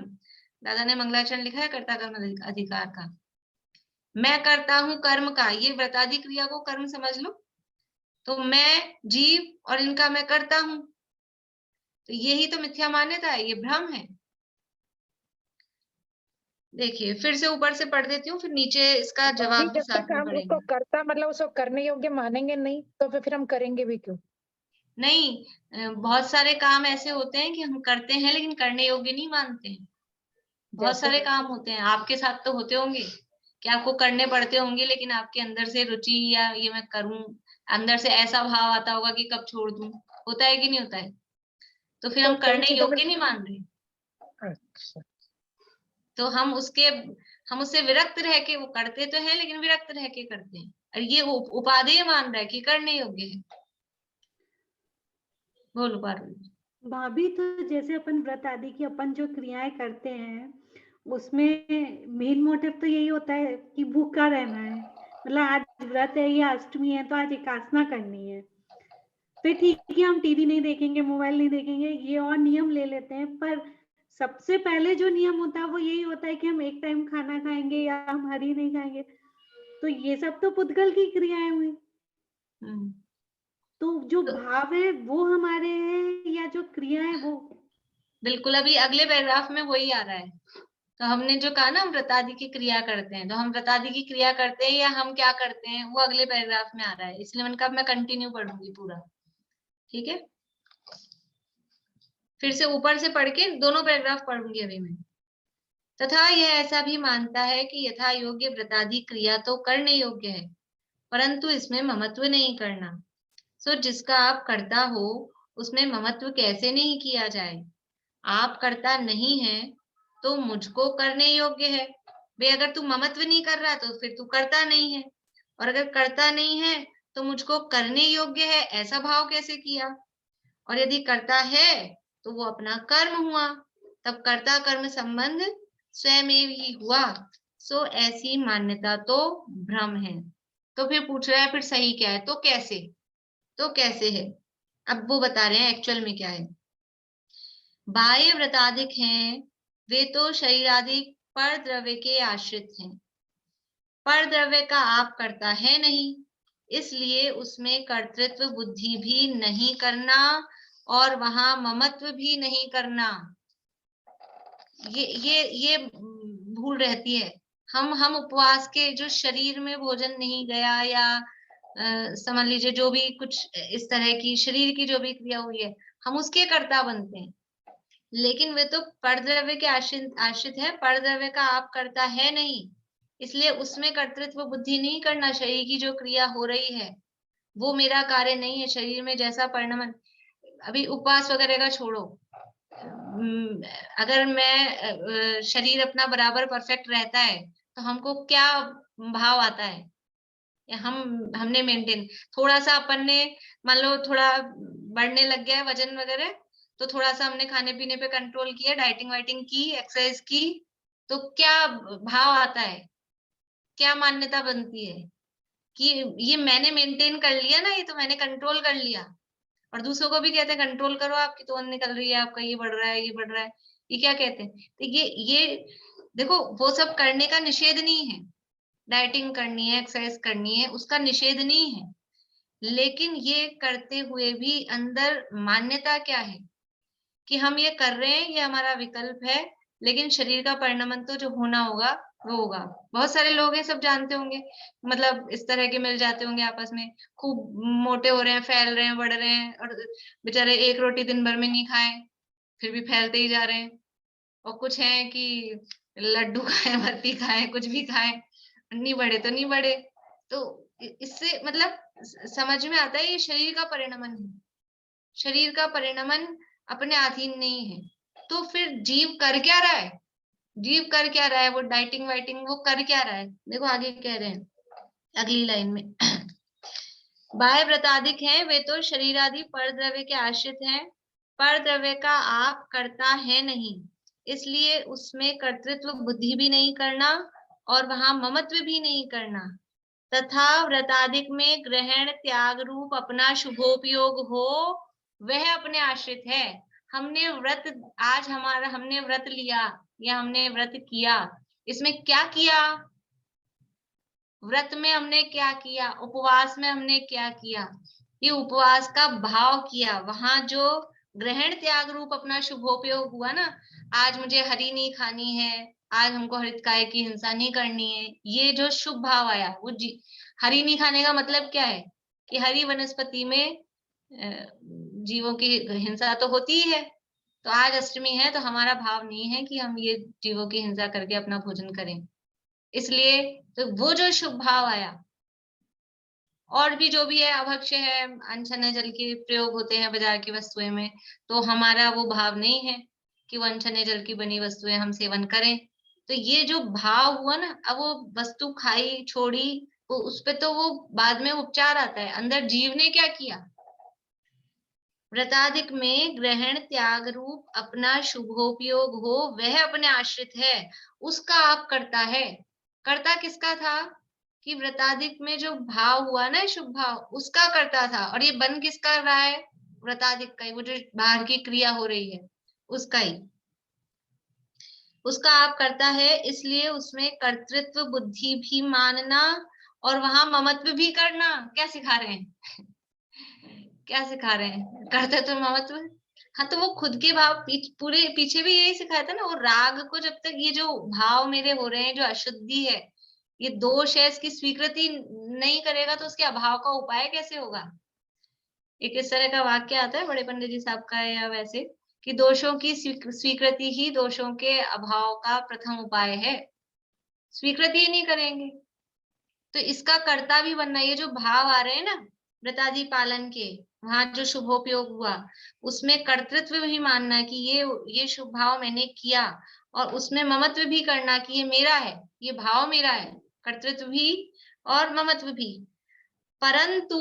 दादा ने मंगलाचरण लिखा है कर्ता कर्म अधिकार का। मैं करता हूं कर्म का, ये व्रतादि क्रिया को कर्म समझ लो, तो मैं जीव और इनका मैं करता हूं, तो यही तो मिथ्या मान्यता है, ये भ्रम है। देखिए फिर से ऊपर से पढ़ देती हूँ, फिर नीचे इसका जवाब भी जब साथ तक में हम पढ़ेंगे। उसको करता मतलब उसको करने योग्य मानेंगे नहीं तो फिर हम करेंगे भी क्यों? नहीं, बहुत सारे काम ऐसे होते हैं कि हम करते हैं लेकिन करने योग्य नहीं मानते हैं। बहुत जैसे सारे काम होते हैं, आपके साथ तो होते होंगे कि आपको करने पड़ते होंगे, लेकिन आपके अंदर से रुचि या ये मैं करूं, अंदर से ऐसा भाव आता होगा कि कब छोड़ दूं, होता है कि नहीं होता है? तो फिर तो हम कई करने चीजों में योग्य नहीं मान रहे, अच्छा, तो हम उससे विरक्त रह के वो करते तो हैं, लेकिन विरक्त रह के करते हैं, और ये उपादेय मान रहा है कि करने योग्य है। बोलो पार्वती। भाभी, तो जैसे अपन व्रत आदि की अपन जो क्रियाएं करते हैं उसमें मेन मोटिव तो यही होता है कि भूखा रहना है, मतलब आज व्रत है या अष्टमी है तो आज एकादशा करनी है। फिर ठीक है, हम टीवी नहीं देखेंगे, मोबाइल नहीं देखेंगे, ये और नियम ले लेते हैं, पर सबसे पहले जो नियम होता है वो यही होता है कि हम एक टाइम खाना खाएंगे या हम हरी नहीं खाएंगे। तो ये सब तो पुद्गल की क्रियाएं हुई। तो जो भाव है वो हमारे हैं या जो क्रिया है वो? बिल्कुल, अभी अगले पैराग्राफ में वही आ रहा है। तो हमने जो कहा ना हम व्रतादि की क्रिया करते हैं, तो हम व्रतादि की क्रिया करते हैं या हम क्या करते हैं, वो अगले पैराग्राफ में आ रहा है, इसलिए मैंने कहा मैं कंटिन्यू पढ़ूंगी पूरा। ठीक है, फिर से ऊपर से पढ़ के दोनों पैराग्राफ पढ़ूंगी अभी मैं। तथा यह ऐसा भी मानता है कि यथा योग्य व्रतादि क्रिया तो करने योग्य है, परंतु इसमें ममत्व नहीं करना। सो जिसका आप करता हो उसमें ममत्व कैसे नहीं किया जाए। आप करता नहीं है तो मुझको करने योग्य है। भाई अगर तू ममत्व नहीं कर रहा तो फिर तू करता नहीं है, और अगर करता नहीं है तो मुझको करने योग्य है, ऐसा भाव कैसे किया। और यदि करता है तो वो अपना कर्म हुआ, तब कर्ता कर्म संबंध स्वयं ही हुआ। सो ऐसी मान्यता तो भ्रम है। तो फिर पूछ रहा है फिर सही क्या है, तो कैसे है। अब वो बता रहे हैं एक्चुअल में क्या है। बाह्य व्रताधिक हैं वे तो शरीराधिक पर द्रव्य के आश्रित हैं। पर द्रव्य का आप करता है नहीं, इसलिए उसमें कर्तृत्व बुद्धि भी नहीं करना और वहां ममत्व भी नहीं करना। ये भूल रहती है। हम उपवास के जो शरीर में भोजन नहीं गया या समझ लीजिए जो भी कुछ इस तरह की शरीर की जो भी क्रिया हुई है, हम उसके कर्ता बनते हैं, लेकिन वे तो परद्रव्य के आश्रित है, परद्रव्य का आप करता है नहीं, इसलिए उसमें कर्तृत्व बुद्धि नहीं करना। शरीर की जो क्रिया हो रही है वो मेरा कार्य नहीं है। शरीर में जैसा परिणाम, अभी उपवास वगैरह का छोड़ो, अगर मैं शरीर अपना बराबर परफेक्ट रहता है तो हमको क्या भाव आता है, हमने मेंटेन थोड़ा सा अपन ने मान लो थोड़ा बढ़ने लग गया है वजन वगैरह, तो थोड़ा सा हमने खाने पीने पे कंट्रोल किया, डाइटिंग वाइटिंग की, एक्सरसाइज की, तो क्या भाव आता है, क्या मान्यता बनती है कि ये मैंने मेंटेन कर लिया ना, ये तो मैंने कंट्रोल कर लिया। और दूसरों को भी कहते हैं कंट्रोल करो, आपकी तोंद निकल रही है, आपका ये बढ़ रहा है, ये बढ़ रहा है, ये क्या कहते हैं। तो ये देखो वो सब करने का निषेध नहीं है, डाइटिंग करनी है, एक्सरसाइज करनी है, उसका निषेध नहीं है, लेकिन ये करते हुए भी अंदर मान्यता क्या है कि हम ये कर रहे हैं, ये हमारा विकल्प है, लेकिन शरीर का परिणमन तो जो होना होगा वो होगा। बहुत सारे लोग हैं, सब जानते होंगे, मतलब इस तरह के मिल जाते होंगे आपस में, खूब मोटे हो रहे हैं, फैल रहे हैं, बढ़ रहे हैं, और बेचारे एक रोटी दिन भर में नहीं खाए फिर भी फैलते ही जा रहे हैं। और कुछ हैं कि लड्डू खाए, बर्फी खाए, कुछ भी खाए, नहीं बढ़े तो नहीं बढ़े। तो इससे मतलब समझ में आता है ये शरीर का परिणमन है, शरीर का परिणमन अपने अधीन नहीं है। तो फिर जीव कर क्या रहा है, जीव कर क्या रहा है, वो डाइटिंग वाइटिंग वो कर क्या रहा है, देखो आगे कह रहे हैं अगली लाइन में बाह्य व्रताधिक हैं वे तो शरीर आदि पर द्रव्य के आश्रित हैं, पर द्रव्य का आप करता है नहीं, इसलिए उसमें कर्तृत्व बुद्धि भी नहीं करना और वहां ममत्व भी नहीं करना, तथा व्रताधिक में ग्रहण त्याग रूप अपना शुभोपयोग हो वह अपने आश्रित है। हमने व्रत, आज हमने व्रत लिया या हमने व्रत किया, इसमें क्या किया, व्रत में हमने क्या किया, उपवास में हमने क्या किया, ये उपवास का भाव किया, वहां जो ग्रहण त्याग रूप अपना शुभोपयोग हुआ ना, आज मुझे हरी नहीं खानी है, आज हमको हरितकाय की हिंसा नहीं करनी है, ये जो शुभ भाव आया, वो हरी नहीं खाने का मतलब क्या है कि हरी वनस्पति में जीवों की हिंसा तो होती ही है, तो आज अष्टमी है तो हमारा भाव नहीं है कि हम ये जीवों की हिंसा करके अपना भोजन करें, इसलिए तो वो जो शुभ भाव आया। और भी जो भी है, अभक्ष्य है, अनछने जल के प्रयोग होते हैं बाजार की वस्तुएं में, तो हमारा वो भाव नहीं है कि वो अनछने जल की बनी वस्तुएं हम सेवन करें। तो ये जो भाव हुआ ना, अब वो वस्तु खाई छोड़ी, वो उस पे तो वो बाद में उपचार आता है, अंदर जीव ने क्या किया। व्रताधिक में ग्रहण त्याग रूप अपना शुभोपयोग हो वह अपने आश्रित है, उसका आप करता है। करता किसका था कि व्रताधिक में जो भाव हुआ ना शुभ भाव, उसका करता था, और ये बन किसका रहा है, व्रताधिक का ही, वो जो बाहर की क्रिया हो रही है उसका ही, उसका आप करता है, इसलिए उसमें कर्तृत्व बुद्धि भी मानना और वहां ममत्व भी करना। क्या सिखा रहे हैं क्या सिखा रहे हैं, कर्तृत्व ममत्व। हाँ, तो वो खुद के भाव पूरे पीछे भी यही सिखाया था ना, वो राग को जब तक ये जो भाव मेरे हो रहे हैं, जो अशुद्धि है, ये दोष है, इसकी स्वीकृति नहीं करेगा तो उसके अभाव का उपाय कैसे होगा। एक इस तरह का वाक्य आता है बड़े पंडित जी साहब का, या वैसे कि दोषों की स्वीकृति ही दोषों के अभाव का प्रथम उपाय है, स्वीकृति ही नहीं करेंगे तो इसका कर्ता भी बनना। ये जो भाव आ रहे हैं ना व्रतादि पालन के, वहां जो शुभोपयोग हुआ उसमें कर्तृत्व भी मानना कि ये शुभ भाव मैंने किया, और उसमें ममत्व भी करना कि ये मेरा है, ये भाव मेरा है, कर्तृत्व भी और ममत्व भी। परंतु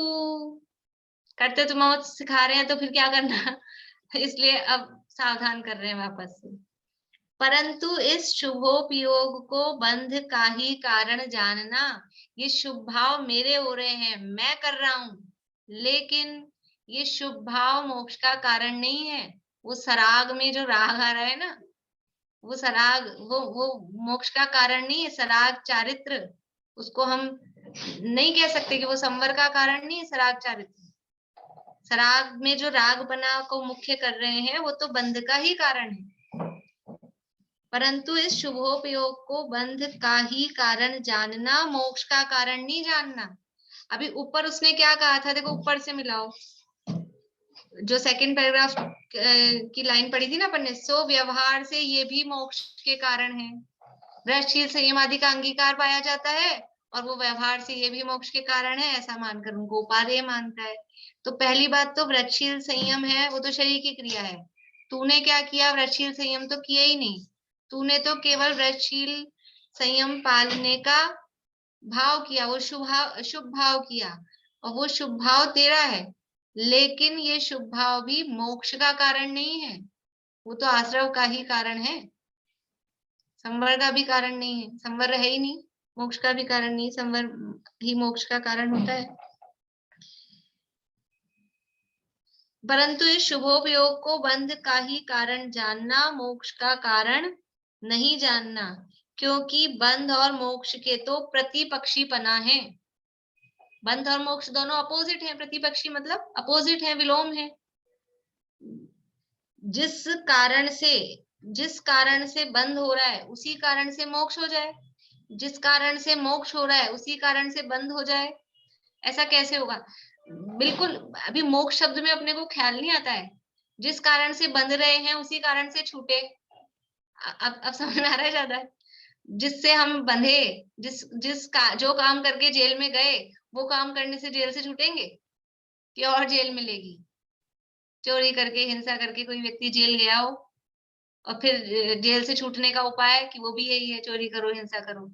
कर्तृत्व ममत्व सिखा रहे हैं तो फिर क्या करना इसलिए अब सावधान कर रहे हैं वापस से। परंतु इस शुभोपयोग को बंध का ही कारण जानना, ये शुभ भाव मेरे हो रहे हैं, मैं कर रहा हूं, लेकिन ये शुभ भाव मोक्ष का कारण नहीं है। वो सराग में जो राग आ रहा है ना, वो सराग वो मोक्ष का कारण नहीं है। सराग चारित्र, उसको हम नहीं कह सकते कि वो संवर का कारण नहीं है। सराग चारित्र, सराग में जो राग बना को मुख्य कर रहे हैं, वो तो बंध का ही कारण है। परंतु इस शुभोपयोग को बंध का ही कारण जानना, मोक्ष का कारण नहीं जानना। अभी ऊपर उसने क्या कहा था, देखो ऊपर से मिलाओ, जो सेकंड पैराग्राफ की लाइन पढ़ी थी ना अपन ने, सो व्यवहार से ये भी मोक्ष के कारण है। व्रतशील संयम आदि का अंगीकार पाया जाता है और वो व्यवहार से ये भी मोक्ष के कारण है, ऐसा मानकर उनको उपादेय मानता है। तो पहली बात तो व्रतशील संयम है, वो तो शरीर की क्रिया है। तूने क्या किया, व्रतशील संयम तो किया ही नहीं, तूने तो केवल व्रतशील संयम पालने का भाव किया, वो शुभ भाव किया, और वो शुभ भाव तेरा है, लेकिन ये शुभ भाव भी मोक्ष का कारण नहीं है, वो तो आश्रव का ही कारण है, संवर का भी कारण नहीं है। संवर है ही नहीं, मोक्ष का भी कारण नहीं, संवर ही मोक्ष का कारण होता है। परंतु इस शुभोपयोग को बंध का ही कारण जानना, मोक्ष का कारण नहीं जानना, क्योंकि बंध और मोक्ष के तो प्रतिपक्षीपना है। बंध और मोक्ष दोनों अपोजिट हैं, प्रतिपक्षी मतलब अपोजिट है, विलोम है। जिस कारण से बंध हो रहा है उसी कारण से मोक्ष हो जाए, जिस कारण से मोक्ष हो रहा है उसी कारण से बंद हो जाए, ऐसा कैसे होगा? बिल्कुल, अभी मोक्ष शब्द में अपने को ख्याल नहीं आता है, जिस कारण से बंध रहे हैं उसी कारण से छूटे। अब समझ में आ रहा है ज्यादा? जिससे हम बंधे, जो काम करके जेल में गए, वो काम करने से जेल से छूटेंगे कि और जेल मिलेगी? चोरी करके, हिंसा करके कोई व्यक्ति जेल गया हो और फिर जेल से छूटने का उपाय कि वो भी यही है, चोरी करो, हिंसा करो,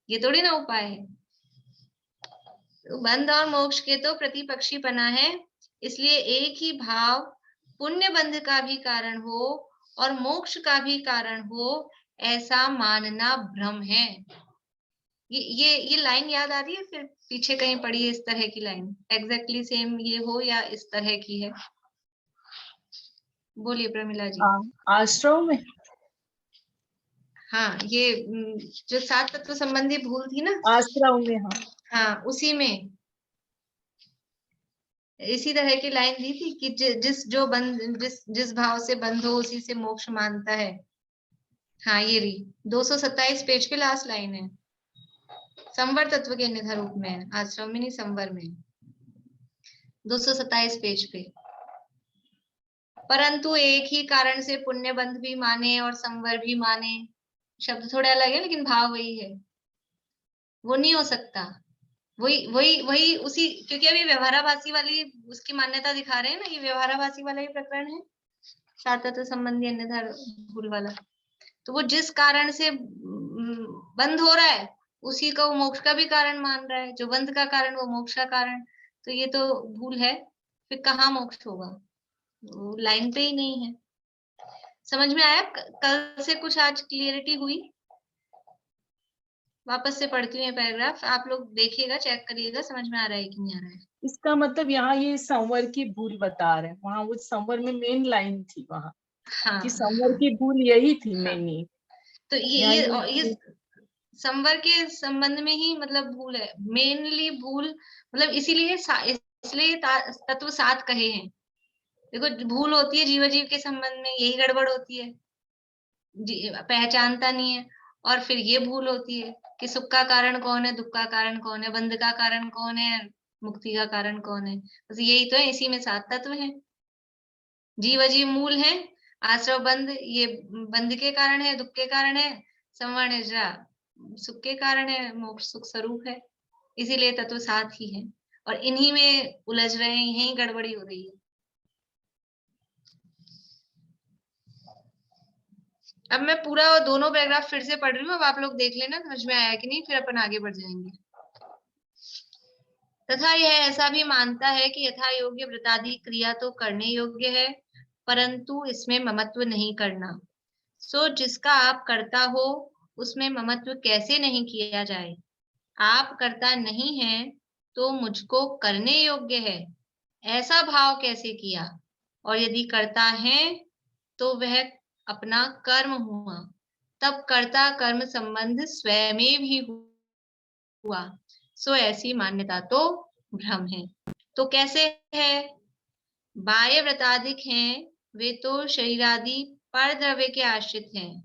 ये थोड़ी ना उपाय है। तो बंध और मोक्ष के तो प्रतिपक्षी बना है, इसलिए एक ही भाव पुण्य बंध का भी कारण हो और मोक्ष का भी कारण हो, ऐसा मानना भ्रम है। ये लाइन याद आ रही है? फिर पीछे कहीं पड़ी है इस तरह की लाइन, एग्जैक्टली सेम ये हो या इस तरह की है? बोलिए प्रमिला जी। आश्रम में, हाँ, ये जो 7 तत्व संबंधी भूल थी ना, आश्रम में, हाँ हाँ उसी में इसी तरह की लाइन दी थी कि जिस भाव से बंध हो उसी से मोक्ष मानता है। हाँ ये रही 227 पेज पे लास्ट लाइन है, संवर तत्व के निधर रूप में है, आश्रम में नहीं संवर में, 227 पेज पे। परंतु एक ही कारण से पुण्य बंध भी माने और संवर भी माने, शब्द थोड़े अलग है लेकिन भाव वही है, वो नहीं हो सकता। वही उसी, क्योंकि अभी व्यवहाराभासी वाली उसकी मान्यता दिखा रहे हैं ना, ये व्यवहाराभासी वाला ही प्रकरण है, 7 तत्व संबंधी अन्यथा भूल वाला। तो वो जिस कारण से बंद हो रहा है उसी का वो मोक्ष का भी कारण मान रहा है, जो बंध का कारण वो मोक्ष का कारण, तो ये तो भूल है। फिर कहाँ मोक्ष होगा? वो लाइन पे ही नहीं है। समझ में आया? कल से कुछ आज क्लियरिटी हुई? वापस से पढ़ती हूँ पैराग्राफ, आप लोग देखिएगा, चेक करिएगा समझ में आ रहा है कि नहीं आ रहा है। इसका मतलब यहाँ ये संवर की भूल बता रहे हैं, वहाँ वो संवर में मेन लाइन थी वहाँ हाँ, कि संवर की भूल यही थी हाँ। मेन। तो ये संवर के संबंध में ही मतलब भूल है, मेनली भूल, मतलब इसलिए तत्व 7 कहे हैं। देखो भूल होती है जीव के संबंध में, यही गड़बड़ होती है, पहचानता नहीं है। और फिर ये भूल होती है कि सुख का कारण कौन है, दुख का कारण कौन है, बंध का कारण कौन है, मुक्ति का कारण कौन है। बस यही तो है, इसी में 7 तत्व हैं। जीव मूल है, आश्रव बंध ये बंध के कारण है, दुख के कारण है, संवर निद्रा सुख के कारण है, मोक्ष सुख स्वरूप है। इसीलिए तत्व 7 ही है और इन्हीं में उलझ रहे हैं, यही गड़बड़ी हो रही है। अब मैं पूरा दोनों पैराग्राफ फिर से पढ़ रही हूँ, अब आप लोग देख लेना समझ में आया कि नहीं, फिर अपन आगे बढ़ जाएंगे। तथा यह ऐसा भी मानता है कि यथा योग्य व्रतादि क्रिया तो करने योग्य है, परंतु इसमें ममत्व नहीं करना। सो जिसका आप करता हो उसमें ममत्व कैसे नहीं किया जाए? आप करता नहीं है तो मुझको करने योग्य है, ऐसा भाव कैसे किया? और यदि करता है तो वह अपना कर्म हुआ, तब कर्ता कर्म संबंध स्वयं भी हुआ। सो ऐसी मान्यता तो भ्रम है। तो कैसे है? बाह्य व्रताधिक हैं, वे तो शरीरादि पर द्रव्य के आश्रित हैं।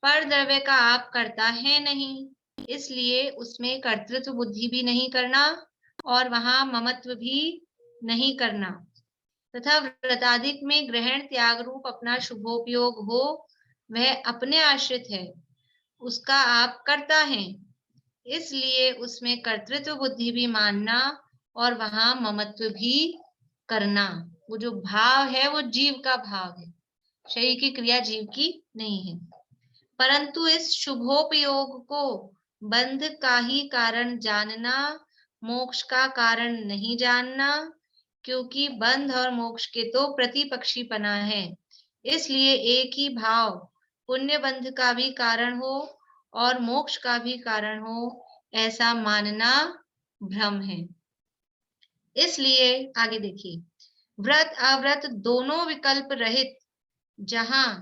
पर द्रव्य का आप करता है नहीं, इसलिए उसमें कर्तृत्व बुद्धि भी नहीं करना और वहां ममत्व भी नहीं करना। तथा व्रताधिक में ग्रहण त्याग रूप अपना शुभोपयोग हो, वह अपने आश्रित है, उसका आप करता है, इसलिए उसमें कर्तृत्व बुद्धि भी मानना और वहां ममत्व भी करना। वो जो भाव है वो जीव का भाव है, शरीर की क्रिया जीव की नहीं है। परंतु इस शुभोपयोग को बंध का ही कारण जानना, मोक्ष का कारण नहीं जानना, क्योंकि बंध और मोक्ष के तो प्रतिपक्षीपना है। इसलिए एक ही भाव पुण्य बंध का भी कारण हो और मोक्ष का भी कारण हो, ऐसा मानना भ्रम है। इसलिए आगे देखिए, व्रत अव्रत दोनों विकल्प रहित, जहां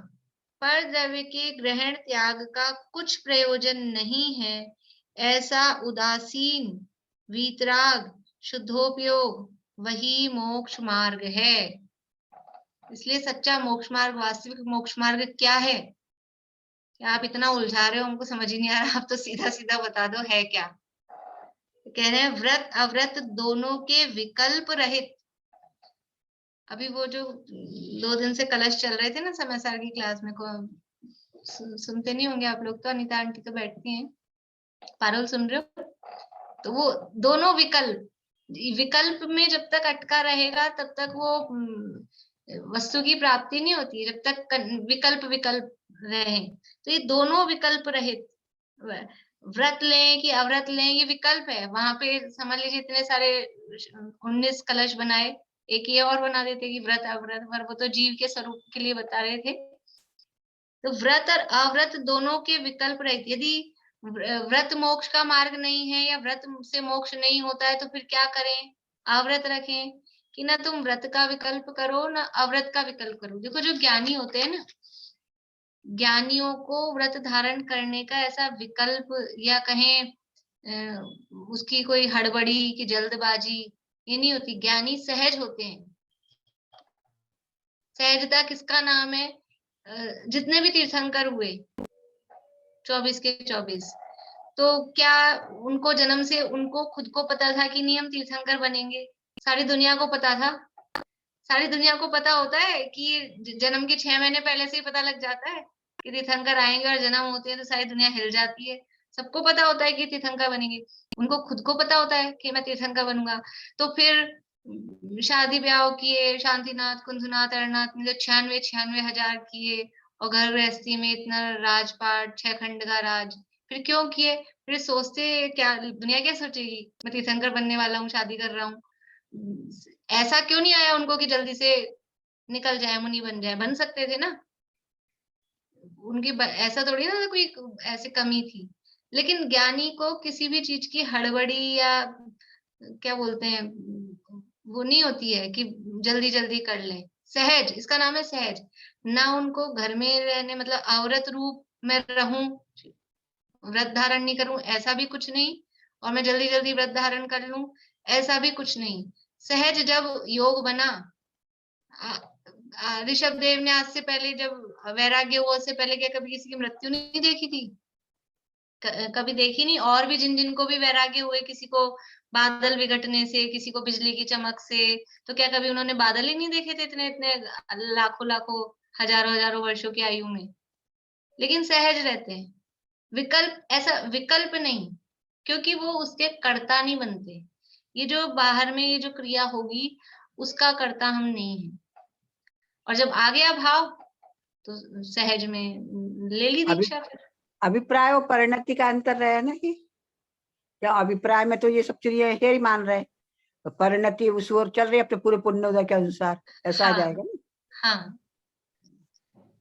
पर द्रव्य के ग्रहण त्याग का कुछ प्रयोजन नहीं है, ऐसा उदासीन वीतराग शुद्धोपयोग वही मोक्ष मार्ग है। इसलिए सच्चा मोक्ष मार्ग, वास्तविक मोक्ष मार्ग क्या है? आप इतना उलझा रहे हो, हमको समझ ही नहीं आ रहा, आप तो सीधा सीधा बता दो है क्या। कह रहे हैं व्रत अव्रत दोनों के विकल्प रहित। अभी वो जो 2 दिन से कलश चल रहे थे ना समय सार की क्लास में, को सुनते नहीं होंगे आप लोग तो, अनिता आंटी तो बैठती हैं। पारुल सुन रहे हो? तो वो दोनों विकल्प में जब तक अटका रहेगा तब तक वो वस्तु की प्राप्ति नहीं होती, जब तक विकल्प रहे। तो ये दोनों विकल्प रहित, व्रत लें कि अव्रत लें, ये विकल्प है। वहां पे समझ लीजिए इतने सारे 19 कलश बनाए, एक ये और बना देते कि व्रत अव्रत, पर वो तो जीव के स्वरूप के लिए बता रहे थे। तो व्रत और अव्रत दोनों के विकल्प रहित। यदि व्रत मोक्ष का मार्ग नहीं है या व्रत से मोक्ष नहीं होता है तो फिर क्या करें? अव्रत रखें कि ना तुम व्रत का विकल्प करो ना अव्रत का विकल्प करो। देखो जो ज्ञानी होते हैं ना, ज्ञानियों को व्रत धारण करने का ऐसा विकल्प या कहें उसकी कोई हड़बड़ी की जल्दबाजी ये नहीं होती। ज्ञानी सहज होते हैं। सहजता किसका नाम है? जितने भी तीर्थंकर हुए 24 के 24, तो क्या उनको जन्म से उनको खुद को पता था कि नहीं हम तीर्थंकर बनेंगे? सारी दुनिया को पता था। सारी दुनिया को पता होता है कि जन्म के 6 महीने पहले से ही पता लग जाता है कि तीर्थंकर आएंगे, और जन्म होते हैं तो सारी दुनिया हिल जाती है। सबको पता होता है कि तीर्थंकर बनेंगे। उनको खुद को पता होता है कि मैं तीर्थंकर बनूंगा। तो फिर शादी ब्याह किए, शांतिनाथ, कुंजनाथ, अरनाथ में 96 हजार किए, और घर गृहस्थी में इतना राजपाट 6 खंड का राज। फिर क्यों किए? फिर सोचते क्या दुनिया क्या सोचेगी, मैं तीर्थंकर बनने वाला हूँ, शादी कर रहा हूँ। ऐसा क्यों नहीं आया उनको कि जल्दी से निकल जाए, मुनि बन जाए? बन सकते थे ना। उनकी ऐसा थोड़ी ना कोई ऐसी कमी थी। लेकिन ज्ञानी को किसी भी चीज की हड़बड़ी या क्या बोलते हैं वो नहीं होती है कि जल्दी जल्दी कर ले। सहज, इसका नाम है सहज। ना उनको घर में रहने मतलब औरत रूप में रहूं, व्रत धारण नहीं करूं, ऐसा भी कुछ नहीं, और मैं जल्दी जल्दी व्रत धारण कर लूं, ऐसा भी कुछ नहीं। सहज जब योग बना, ऋषभ देव ने आज से पहले जब वैराग्य हुआ, उससे पहले क्या कभी किसी की मृत्यु नहीं देखी थी? कभी देखी नहीं। और भी जिन जिनको भी वैराग्य हुए, किसी को बादल विघटने से, किसी को बिजली की चमक से, तो क्या कभी उन्होंने बादल ही नहीं देखे थे इतने इतने लाखों लाखों हजारों हजारों वर्षों की आयु में? लेकिन सहज रहते हैं। विकल्प, ऐसा विकल्प नहीं, क्योंकि वो उसके कर्ता नहीं बनते। ये जो बाहर में ये जो क्रिया होगी उसका कर्ता हम नहीं है। और जब आ गया भाव तो सहज में ले ली दीक्षा। फिर अभिप्राय और परिणति का अंतर रहे ना कि क्या अभिप्राय में तो ये सब चीजें है ही मान रहे, तो परिणति उस ओर चल रही है अपने पूरे पुण्योदय के अनुसार, ऐसा आ जाएगा ना। हाँ,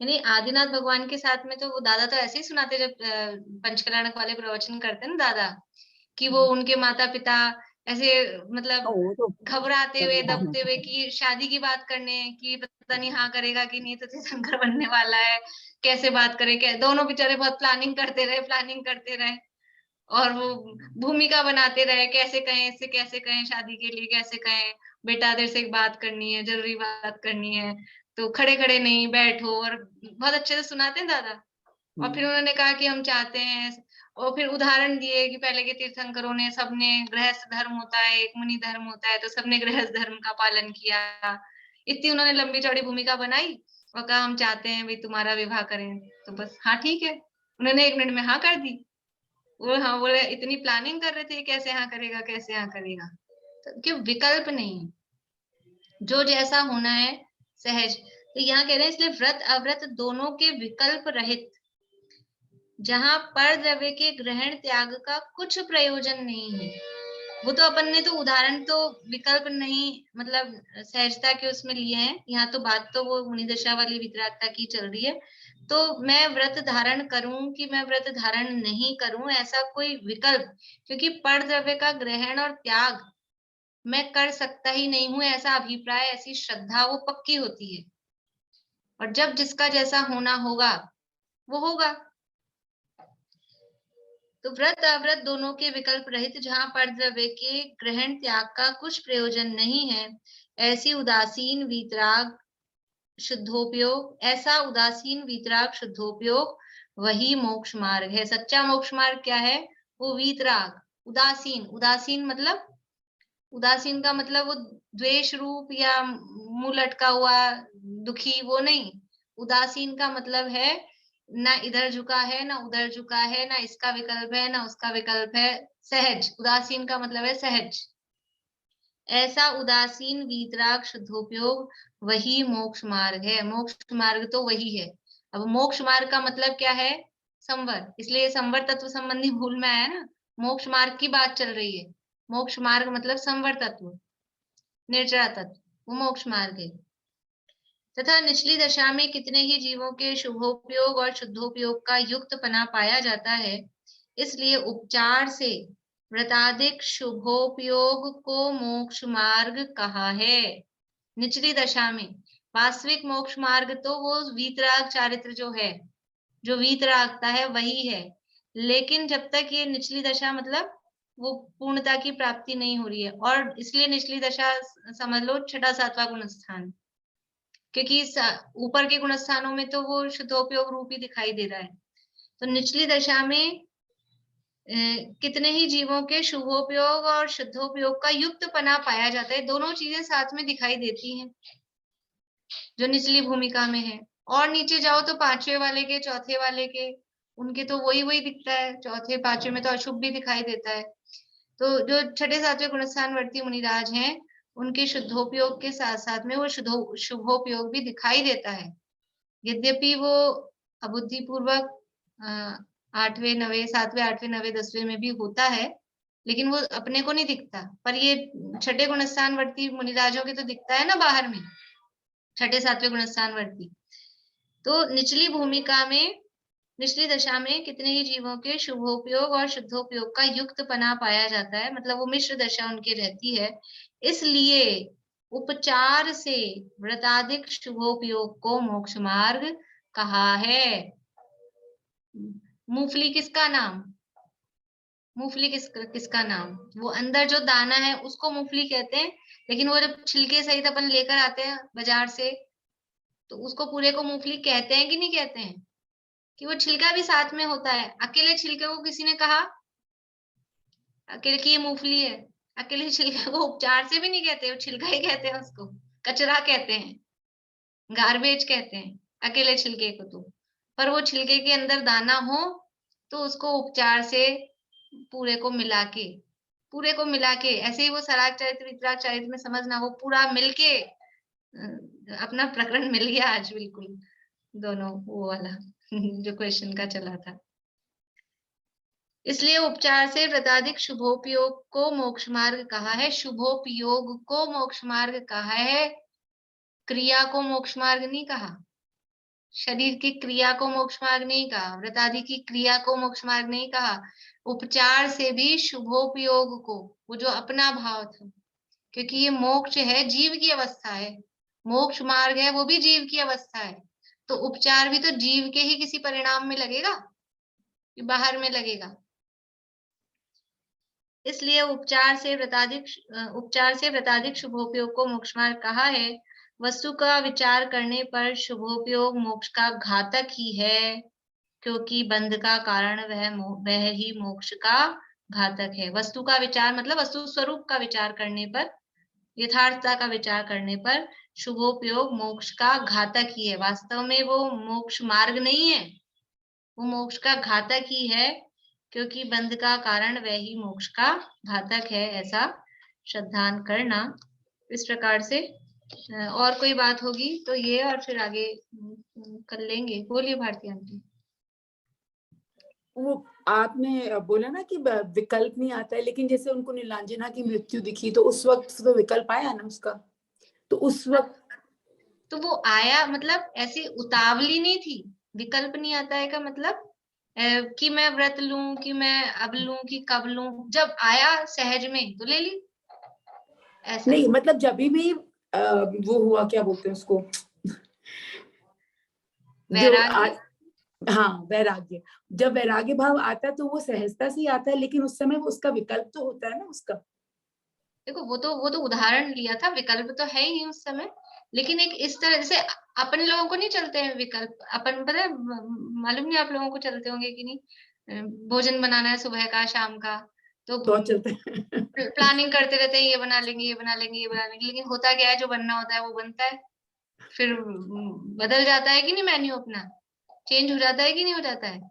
यानी आदिनाथ भगवान के साथ में तो वो दादा तो ऐसे ही सुनाते जब पंचकल्याणक वाले प्रवचन करते हैं ना दादा, कि वो उनके माता पिता ऐसे मतलब घबराते हुए दबते हुए कि शादी की बात करने की, पता नहीं हाँ करेगा कि नहीं, तो तीर्थंकर बनने वाला है, कैसे बात करे, क्या दोनों बेचारे बहुत प्लानिंग करते रहे और वो भूमिका बनाते रहे, कैसे कहें इससे, कैसे कहें शादी के लिए, कैसे कहें बेटा तेरे से एक बात करनी है, जरूरी बात करनी है, तो खड़े खड़े नहीं बैठो, और बहुत अच्छे से सुनाते हैं दादा। और फिर उन्होंने कहा कि हम चाहते हैं, और फिर उदाहरण दिए कि पहले के तीर्थंकरों ने सबने गृहस्थ धर्म होता है, एक मुनि धर्म होता है, तो सबने गृहस्थ धर्म का पालन किया। इतनी उन्होंने लंबी चौड़ी भूमिका बनाई और कहा हम चाहते हैं भाई तुम्हारा विवाह करें, तो बस हाँ ठीक है, उन्होंने 1 मिनट में हाँ कर दी। वो हाँ बोले, इतनी प्लानिंग कर रहे थे कैसे हाँ करेगा, कैसे हाँ करेगा। तो क्यों? विकल्प नहीं, जो जैसा होना है सहज। तो यहाँ कह रहे हैं इसलिए व्रत अव्रत दोनों के विकल्प रहित, जहां पर द्रव्य के ग्रहण त्याग का कुछ प्रयोजन नहीं है। वो तो अपन ने तो उदाहरण तो विकल्प नहीं मतलब सहजता के उसमें लिए हैं, यहाँ तो बात तो वो मुनिदशा वाली वितरागता की चल रही है। तो मैं व्रत धारण करूं कि मैं व्रत धारण नहीं करूं, ऐसा कोई विकल्प, क्योंकि पर द्रव्य का ग्रहण और त्याग मैं कर सकता ही नहीं हूं, ऐसा अभिप्राय, ऐसी श्रद्धा वो पक्की होती है। और जब जिसका जैसा होना होगा वो होगा। तो व्रत अव्रत दोनों के विकल्प रहित, जहां पर द्रव्य के ग्रहण त्याग का कुछ प्रयोजन नहीं है, ऐसा उदासीन वीतराग शुद्धोपयोग वही मोक्ष मार्ग है। सच्चा मोक्ष मार्ग क्या है? वो वीतराग, उदासीन। उदासीन मतलब, उदासीन का मतलब वो द्वेष रूप या मुंह लटका हुआ दुखी, वो नहीं। उदासीन का मतलब है ना इधर झुका है ना उधर झुका है, ना इसका विकल्प है ना उसका विकल्प है, सहज। उदासीन का मतलब है सहज। ऐसा उदासीन वीतराग शुद्धोपयोग वही मोक्ष मार्ग है। मोक्ष मार्ग तो वही है। अब मोक्ष मार्ग का मतलब क्या है? संवर। इसलिए संवर तत्व संबंधी भूल में आया ना, मोक्ष मार्ग की बात चल रही है। मोक्ष मार्ग मतलब संवर तत्व, निर्जरा तत्व, वो मोक्ष मार्ग है। तथा निचली दशा में कितने ही जीवों के शुभोपयोग और शुद्धोपयोग का युक्त पना पाया जाता है, इसलिए उपचार से व्रताधिक शुभोपयोग को मोक्ष मार्ग कहा है। निचली दशा में वास्तविक मोक्ष मार्ग तो वो वीतराग चारित्र जो है, जो वीतरागता है वही है। लेकिन जब तक ये निचली दशा मतलब वो पूर्णता की प्राप्ति नहीं हो रही है, और इसलिए निचली दशा समझ लो छठा सातवां गुण स्थान, क्योंकि ऊपर के गुण स्थानों में तो वो शुद्धोपयोग रूप ही दिखाई दे रहा है। तो निचली दशा में कितने ही जीवों के शुभोपयोग और शुद्धोपयोग का युक्त पना पाया जाता है। दोनों चीजें साथ में दिखाई देती हैं जो निचली भूमिका में है। और नीचे जाओ तो पांचवे वाले के, चौथे वाले के, उनके तो वही दिखता है। चौथे पांचवे में तो अशुभ भी दिखाई देता है। तो जो छठे सातवें गुणस्थानवर्ती मुनिराज हैं, उनके शुद्धोपयोग के साथ साथ में वो शुभोपयोग भी दिखाई देता है। यद्यपि वो अबुद्धिपूर्वक 8वें 9वें 7वें 8वें 9वें 10वें में भी होता है, लेकिन वो अपने को नहीं दिखता। पर ये छठे गुणस्थानवर्ती मुनिराजों के तो दिखता है ना बाहर में, छठे सातवें गुणस्थानवर्ती। तो निचली भूमिका में, निचली दशा में कितने ही जीवों के शुभोपयोग और शुद्धोपयोग का युक्त पना पाया जाता है, मतलब वो मिश्र दशा उनकी रहती है। इसलिए उपचार से व्रताधिक शुभोपयोग को मोक्ष मार्ग कहा है। मूंगफली किसका नाम? मूंगफली किसका नाम? वो अंदर जो दाना है उसको मूंगफली कहते हैं, लेकिन वो जब छिलके सहित अपन लेकर आते हैं बाजार से, तो उसको पूरे को मूंगफली कहते हैं कि नहीं कहते हैं? कि वो छिलका भी साथ में होता है। अकेले छिलके को किसी ने कहा अकेले की ये मूंगफली है, अकेले छिलके को उपचार से भी नहीं कहते, वो छिलका ही कहते हैं, उसको कचरा कहते हैं, गार्बेज कहते हैं अकेले छिलके को। तो पर वो छिलके के अंदर दाना हो तो उसको उपचार से पूरे को मिला के ऐसे ही वो सराग चरित्र वितराग चरित्र में समझना, वो पूरा मिलके अपना प्रकरण मिल गया आज बिल्कुल, दोनों वो वाला जो क्वेश्चन का चला था। इसलिए उपचार से व्रताधिक शुभोपयोग को मोक्ष मार्ग कहा है। शुभोपयोग को मोक्ष मार्ग कहा है, क्रिया को मोक्ष मार्ग नहीं कहा। शरीर की क्रिया को मोक्ष मार्ग नहीं कहा, व्रतादि की क्रिया को मोक्ष मार्ग नहीं कहा। उपचार से भी शुभोपयोग को, वो जो अपना भाव था, क्योंकि ये मोक्ष है, जीव की अवस्था है, मोक्ष मार्ग है वो भी जीव की अवस्था है। तो उपचार भी तो जीव के ही किसी परिणाम में लगेगा कि बाहर में लगेगा। इसलिए उपचार से व्रताधिक शुभोपयोग को मोक्ष मार्ग कहा है। वस्तु का विचार करने पर शुभोपयोग मोक्ष का घातक ही है, क्योंकि बंध का कारण वह ही मोक्ष का घातक है। वस्तु का विचार मतलब वस्तु स्वरूप का विचार करने पर, यथार्थता का विचार करने पर शुभोपयोग मोक्ष का घातक ही है। वास्तव में वो मोक्ष मार्ग नहीं है, वो मोक्ष का घातक ही है, क्योंकि बंध का कारण वह ही मोक्ष का घातक है। ऐसा श्रद्धान करना। इस प्रकार से और कोई बात होगी तो ये, और फिर आगे कर लेंगे। बोलिए भारती आंटी। वो आपने बोला ना कि विकल्प नहीं आता है, लेकिन जैसे उनको नीलांजना की मृत्यु दिखी तो उस वक्त तो विकल्प आया ना उसका, तो उस वक्त तो वो आया, मतलब ऐसी उतावली नहीं थी। विकल्प नहीं आता है का मतलब कि मैं व्रत लूं, कि मैं अब लूं, कि कब लूं, जब आया सहज में तो ले ली, ऐसा नहीं। मतलब जब भी वो हुआ, क्या बोलते हैं उसको, वैराग्य। हाँ वैराग्य, जब वैराग्य भाव आता है तो वो सहजता से ही आता है, लेकिन उस समय वो उसका विकल्प तो होता है ना उसका। देखो वो तो उदाहरण लिया था, विकल्प तो है ही नहीं उस समय, लेकिन एक इस तरह से अपन लोगों को नहीं चलते हैं विकल्प, अपन पता है मालूम नहीं आप लोगों को चलते होंगे कि नहीं, भोजन बनाना है सुबह का शाम का, तो चलते हैं। प्लानिंग करते रहते हैं, ये बना लेंगे ये बना लेंगे ये बना लेंगे, लेकिन होता क्या है, जो बनना होता है वो बनता है, फिर बदल जाता है कि नहीं, मेन्यू अपना चेंज हो जाता है कि नहीं हो जाता है।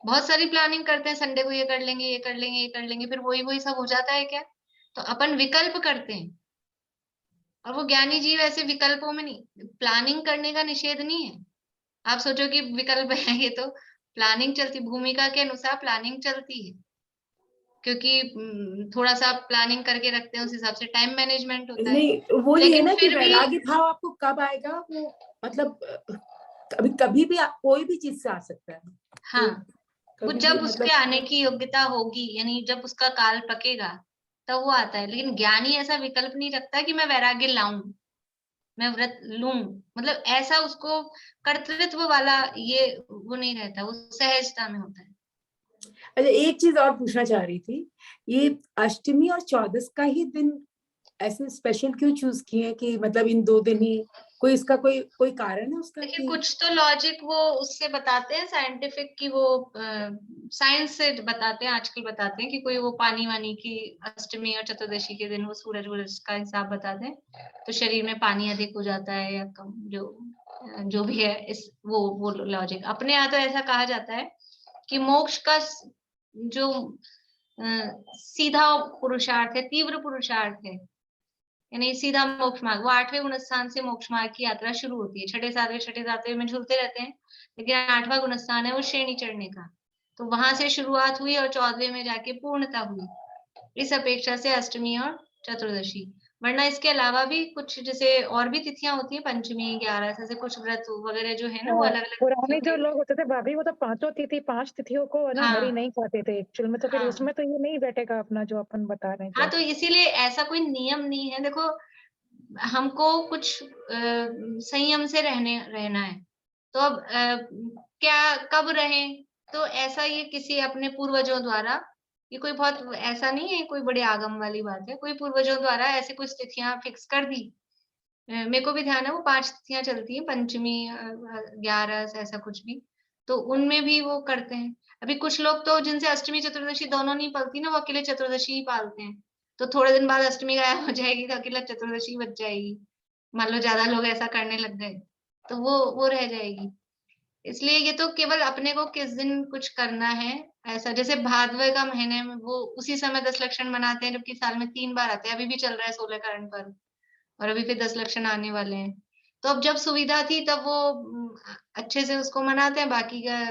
बहुत सारी प्लानिंग करते हैं, संडे को ये कर लेंगे ये कर लेंगे ये कर लेंगे, फिर वही वही सब हो जाता है क्या। तो अपन विकल्प करते हैं, और वो ज्ञानी जीव ऐसे विकल्पों में नहीं, प्लानिंग करने का निषेध नहीं है। आप सोचो कि विकल्प है, ये तो प्लानिंग चलती, भूमिका के अनुसार प्लानिंग चलती है, क्योंकि थोड़ा सा प्लानिंग करके रखते हैं, उस हिसाब से टाइम मैनेजमेंट होता है। नहीं वो ये है लेकिन ना कि फिर भी वैराग्य भाव आपको कब आएगा, वो मतलब कभी कभी भी कोई भी चीज से आ सकता है। हाँ, वो कभी जब भी उसके आने की योग्यता होगी, यानी जब उसका काल पकेगा तब वो आता है। लेकिन ज्ञानी ऐसा विकल्प नहीं रखता कि मैं वैराग्य लाऊं, मैं व्रत लूं, मतलब ऐसा उसको कर्तृत्व वाला ये वो नहीं रहता, वो सहजता में होता है। अच्छा, एक चीज और पूछना चाह रही थी, ये अष्टमी और चौदस का ही दिन ऐसे स्पेशल क्यों चूज किए, कि मतलब इन 2 दिन ही, कोई इसका कोई कारण है उसका देखिए कि कुछ तो लॉजिक वो उससे बताते हैं साइंटिफिक, की वो साइंस से बताते हैं, आजकल बताते हैं कि कोई वो पानी वानी की अष्टमी और चतुर्दशी के दिन वो सूरज वूरज का हिसाब बताते हैं, तो शरीर में पानी अधिक हो जाता है या कम, जो भी है इस वो लॉजिक। अपने यहाँ तो ऐसा कहा जाता है कि मोक्ष का जो सीधा पुरुषार्थ है, तीव्र पुरुषार्थ है, यानी सीधा मोक्ष मार्ग, वो 8वें गुणस्थान से मोक्ष मार्ग की यात्रा शुरू होती है। छठे सातवें में झूलते रहते हैं, लेकिन 8वां गुणस्थान है वो श्रेणी चढ़ने का, तो वहां से शुरुआत हुई और 14वें में जाके पूर्णता हुई, इस अपेक्षा से अष्टमी और चतुर्दशी। वरना इसके अलावा भी कुछ जैसे और भी तिथियां होती है, पंचमी 11 ऐसे कुछ व्रत वगैरह जो है ना, वो अलग अलग पुराने जो लोग होते थे भाभी, वो तो 5 तिथियों को है ना हाँ हरी नहीं खाते थे एक्चुअल में, तो फिर हाँ उसमें तो ये नहीं बैठेगा अपना जो अपन बता रहे हैं। हाँ, तो इसीलिए ऐसा कोई नियम नहीं है। देखो हमको कुछ संयम से रहना है, तो अब क्या कब रहें, तो ऐसा ये किसी अपने पूर्वजों द्वारा, ये कोई बहुत ऐसा नहीं है, कोई बड़े आगम वाली बात है, कोई पूर्वजों द्वारा ऐसे कुछ तिथियां फिक्स कर दी। मेरे को भी ध्यान है वो 5 तिथियां चलती हैं, पंचमी 11 ऐसा कुछ भी, तो उनमें भी वो करते हैं। अभी कुछ लोग तो जिनसे अष्टमी चतुर्दशी दोनों नहीं पलती ना, वो अकेले चतुर्दशी ही पालते हैं, तो थोड़े दिन बाद अष्टमी गायब हो जाएगी तो अकेला चतुर्दशी बच जाएगी। मान लो ज्यादा लोग ऐसा करने लग गए तो वो रह जाएगी। इसलिए ये तो केवल अपने को किस दिन कुछ करना है, ऐसा जैसे भादवे का महीने में वो उसी समय 10 लक्षण मनाते हैं, जबकि साल में 3 बार आते हैं। अभी भी चल रहा है 16 कारण पर्व, और अभी फिर 10 लक्षण आने वाले हैं। तो अब जब सुविधा थी तब वो अच्छे से उसको मनाते हैं, बाकी का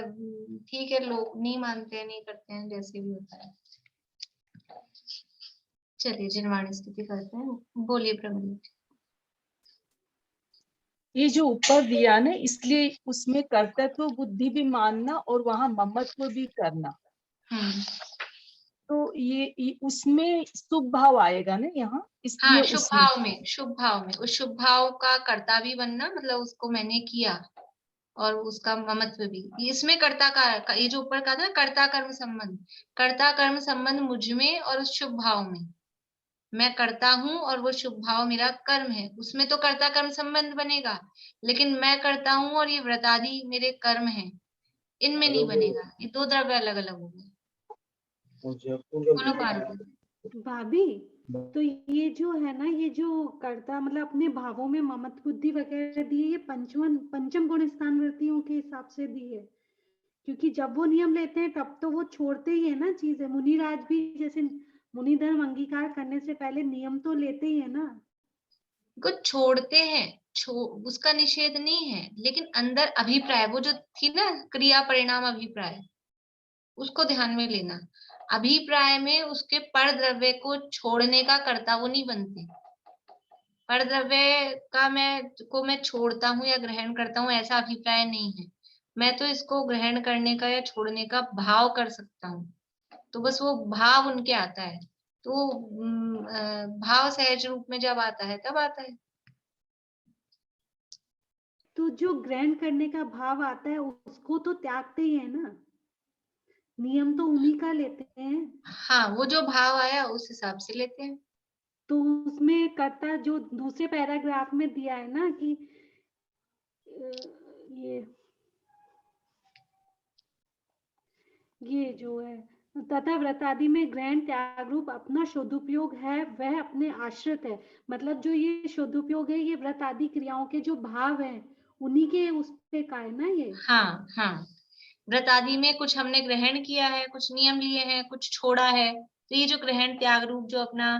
ठीक है, लोग नहीं मानते हैं, नहीं करते हैं, जैसे भी होता है। चलिए जिनवाणी स्थिति करते हैं, बोलिए प्रवीण। ये जो ऊपर दिया ना, इसलिए उसमें कर्तव्य बुद्धि भी मानना और वहां ममत्व भी करना, तो ये उसमें शुभ भाव आएगा ना यहाँ, इसलिए हाँ, शुभ उसमें भाव में, शुभ भाव में, उस शुभ भाव का कर्ता भी बनना, मतलब उसको मैंने किया और उसका ममत्व भी। इसमें कर्ता का ये जो ऊपर का था ना, कर्ता कर्म संबंध, कर्ता कर्म संबंध मुझ में और उस शुभ भाव में, मैं करता हूँ और वो शुभ भाव मेरा कर्म है, उसमें तो कर्ता कर्म संबंध बनेगा। लेकिन मैं करता हूँ और ये व्रतादि मेरे कर्म है, इनमें नहीं बनेगा। ये 2 द्रव्य अलग अलग हो गए। बोलो पार्वती। भाभी, तो ये जो है ना, ये जो कर्ता मतलब अपने भावों में ममत्व बुद्धि वगैरह दी है, ये पंचम गुण स्थान वृत्तियों के हिसाब से दी है, क्योंकि जब वो नियम लेते हैं तब तो वो छोड़ते ही है ना चीजें। मुनिराज भी जैसे मुनि धर्म अंगीकार करने से पहले नियम तो लेते ही है ना। कुछ छोड़ते हैं, उसका निषेध नहीं है, लेकिन अंदर अभिप्राय वो जो थी ना, क्रिया परिणाम अभिप्राय, उसको ध्यान में लेना। अभिप्राय में उसके पर द्रव्य को छोड़ने का कर्ता वो नहीं बनते। पर द्रव्य का मैं छोड़ता हूँ या ग्रहण करता हूँ, ऐसा अभिप्राय नहीं है। मैं तो इसको ग्रहण करने का या छोड़ने का भाव कर सकता हूँ, तो बस वो भाव उनके आता है। तो भाव सहज रूप में जब आता है तब आता है। तो जो ग्रहण करने का भाव आता है उसको तो त्यागते ही है ना, नियम तो उन्हीं का लेते हैं। हाँ, वो जो भाव आया उस हिसाब से लेते हैं। तो उसमें कर्ता जो दूसरे पैराग्राफ में दिया है ना कि ये जो है तथा व्रतादि में ग्रहण त्याग रूप अपना शुद्धोपयोग है, वह अपने आश्रित है। मतलब जो ये शुद्धोपयोग है ये व्रत आदि क्रियाओं के जो भाव हैं उन्हीं के उस पे का है ना ये। हाँ हाँ, व्रत आदि में कुछ हमने ग्रहण किया है, कुछ नियम लिए हैं, कुछ छोड़ा है, तो ये जो ग्रहण त्याग रूप जो अपना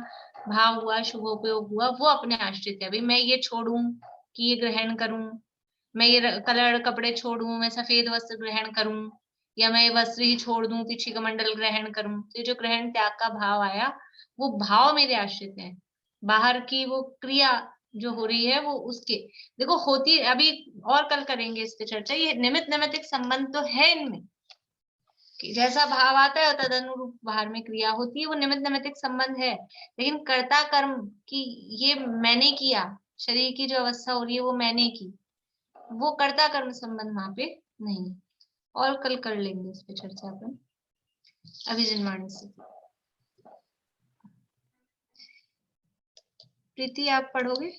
भाव हुआ, शुभोपयोग हुआ, वो अपने आश्रित है। भाई मैं ये छोड़ूं कि ये ग्रहण करूं, मैं ये कलर कपड़े छोड़ूं, मैं सफेद वस्त्र ग्रहण करूं, या मैं ये वस्त्र ही छोड़ दूं, पीछे कमंडल ग्रहण करूं, तो ये जो ग्रहण त्याग का भाव आया वो भाव मेरे आश्रित है। बाहर की वो क्रिया जो हो रही है वो उसके, देखो होती अभी और कल करेंगे इस पे चर्चा, ये निमित्त नैमित्तिक संबंध तो है इनमें कि जैसा भाव आता है तदनुरूप बाहर में क्रिया होती है, वो निमित्त नैमित्तिक संबंध है। लेकिन कर्ता कर्म की ये मैंने किया, शरीर की जो अवस्था हो रही है वो मैंने की, वो कर्ता कर्म संबंध वहां पे नहीं है। और कल कर लेंगे इस पे चर्चा अपन अभिजन्यवाणी से। प्रीति आप पढ़ोगे?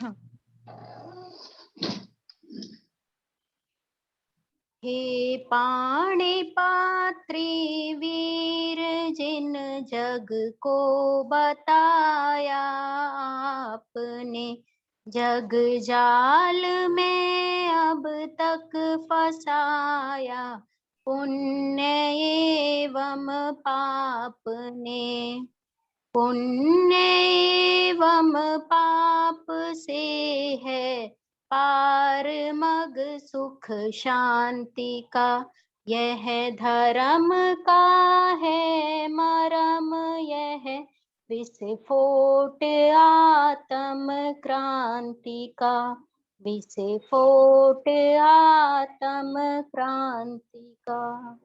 हाँ। हे पाणे पात्रे वीर जिन जग को बताया आपने, जग जाल में अब तक फसाया पुण्य एवं पाप ने। पुण्य एवं पाप से है पार मग सुख शांति का, यह धर्म का है मरम, यह विस्फोट आत्म क्रांति का, विस्फोट आत्म क्रांति का।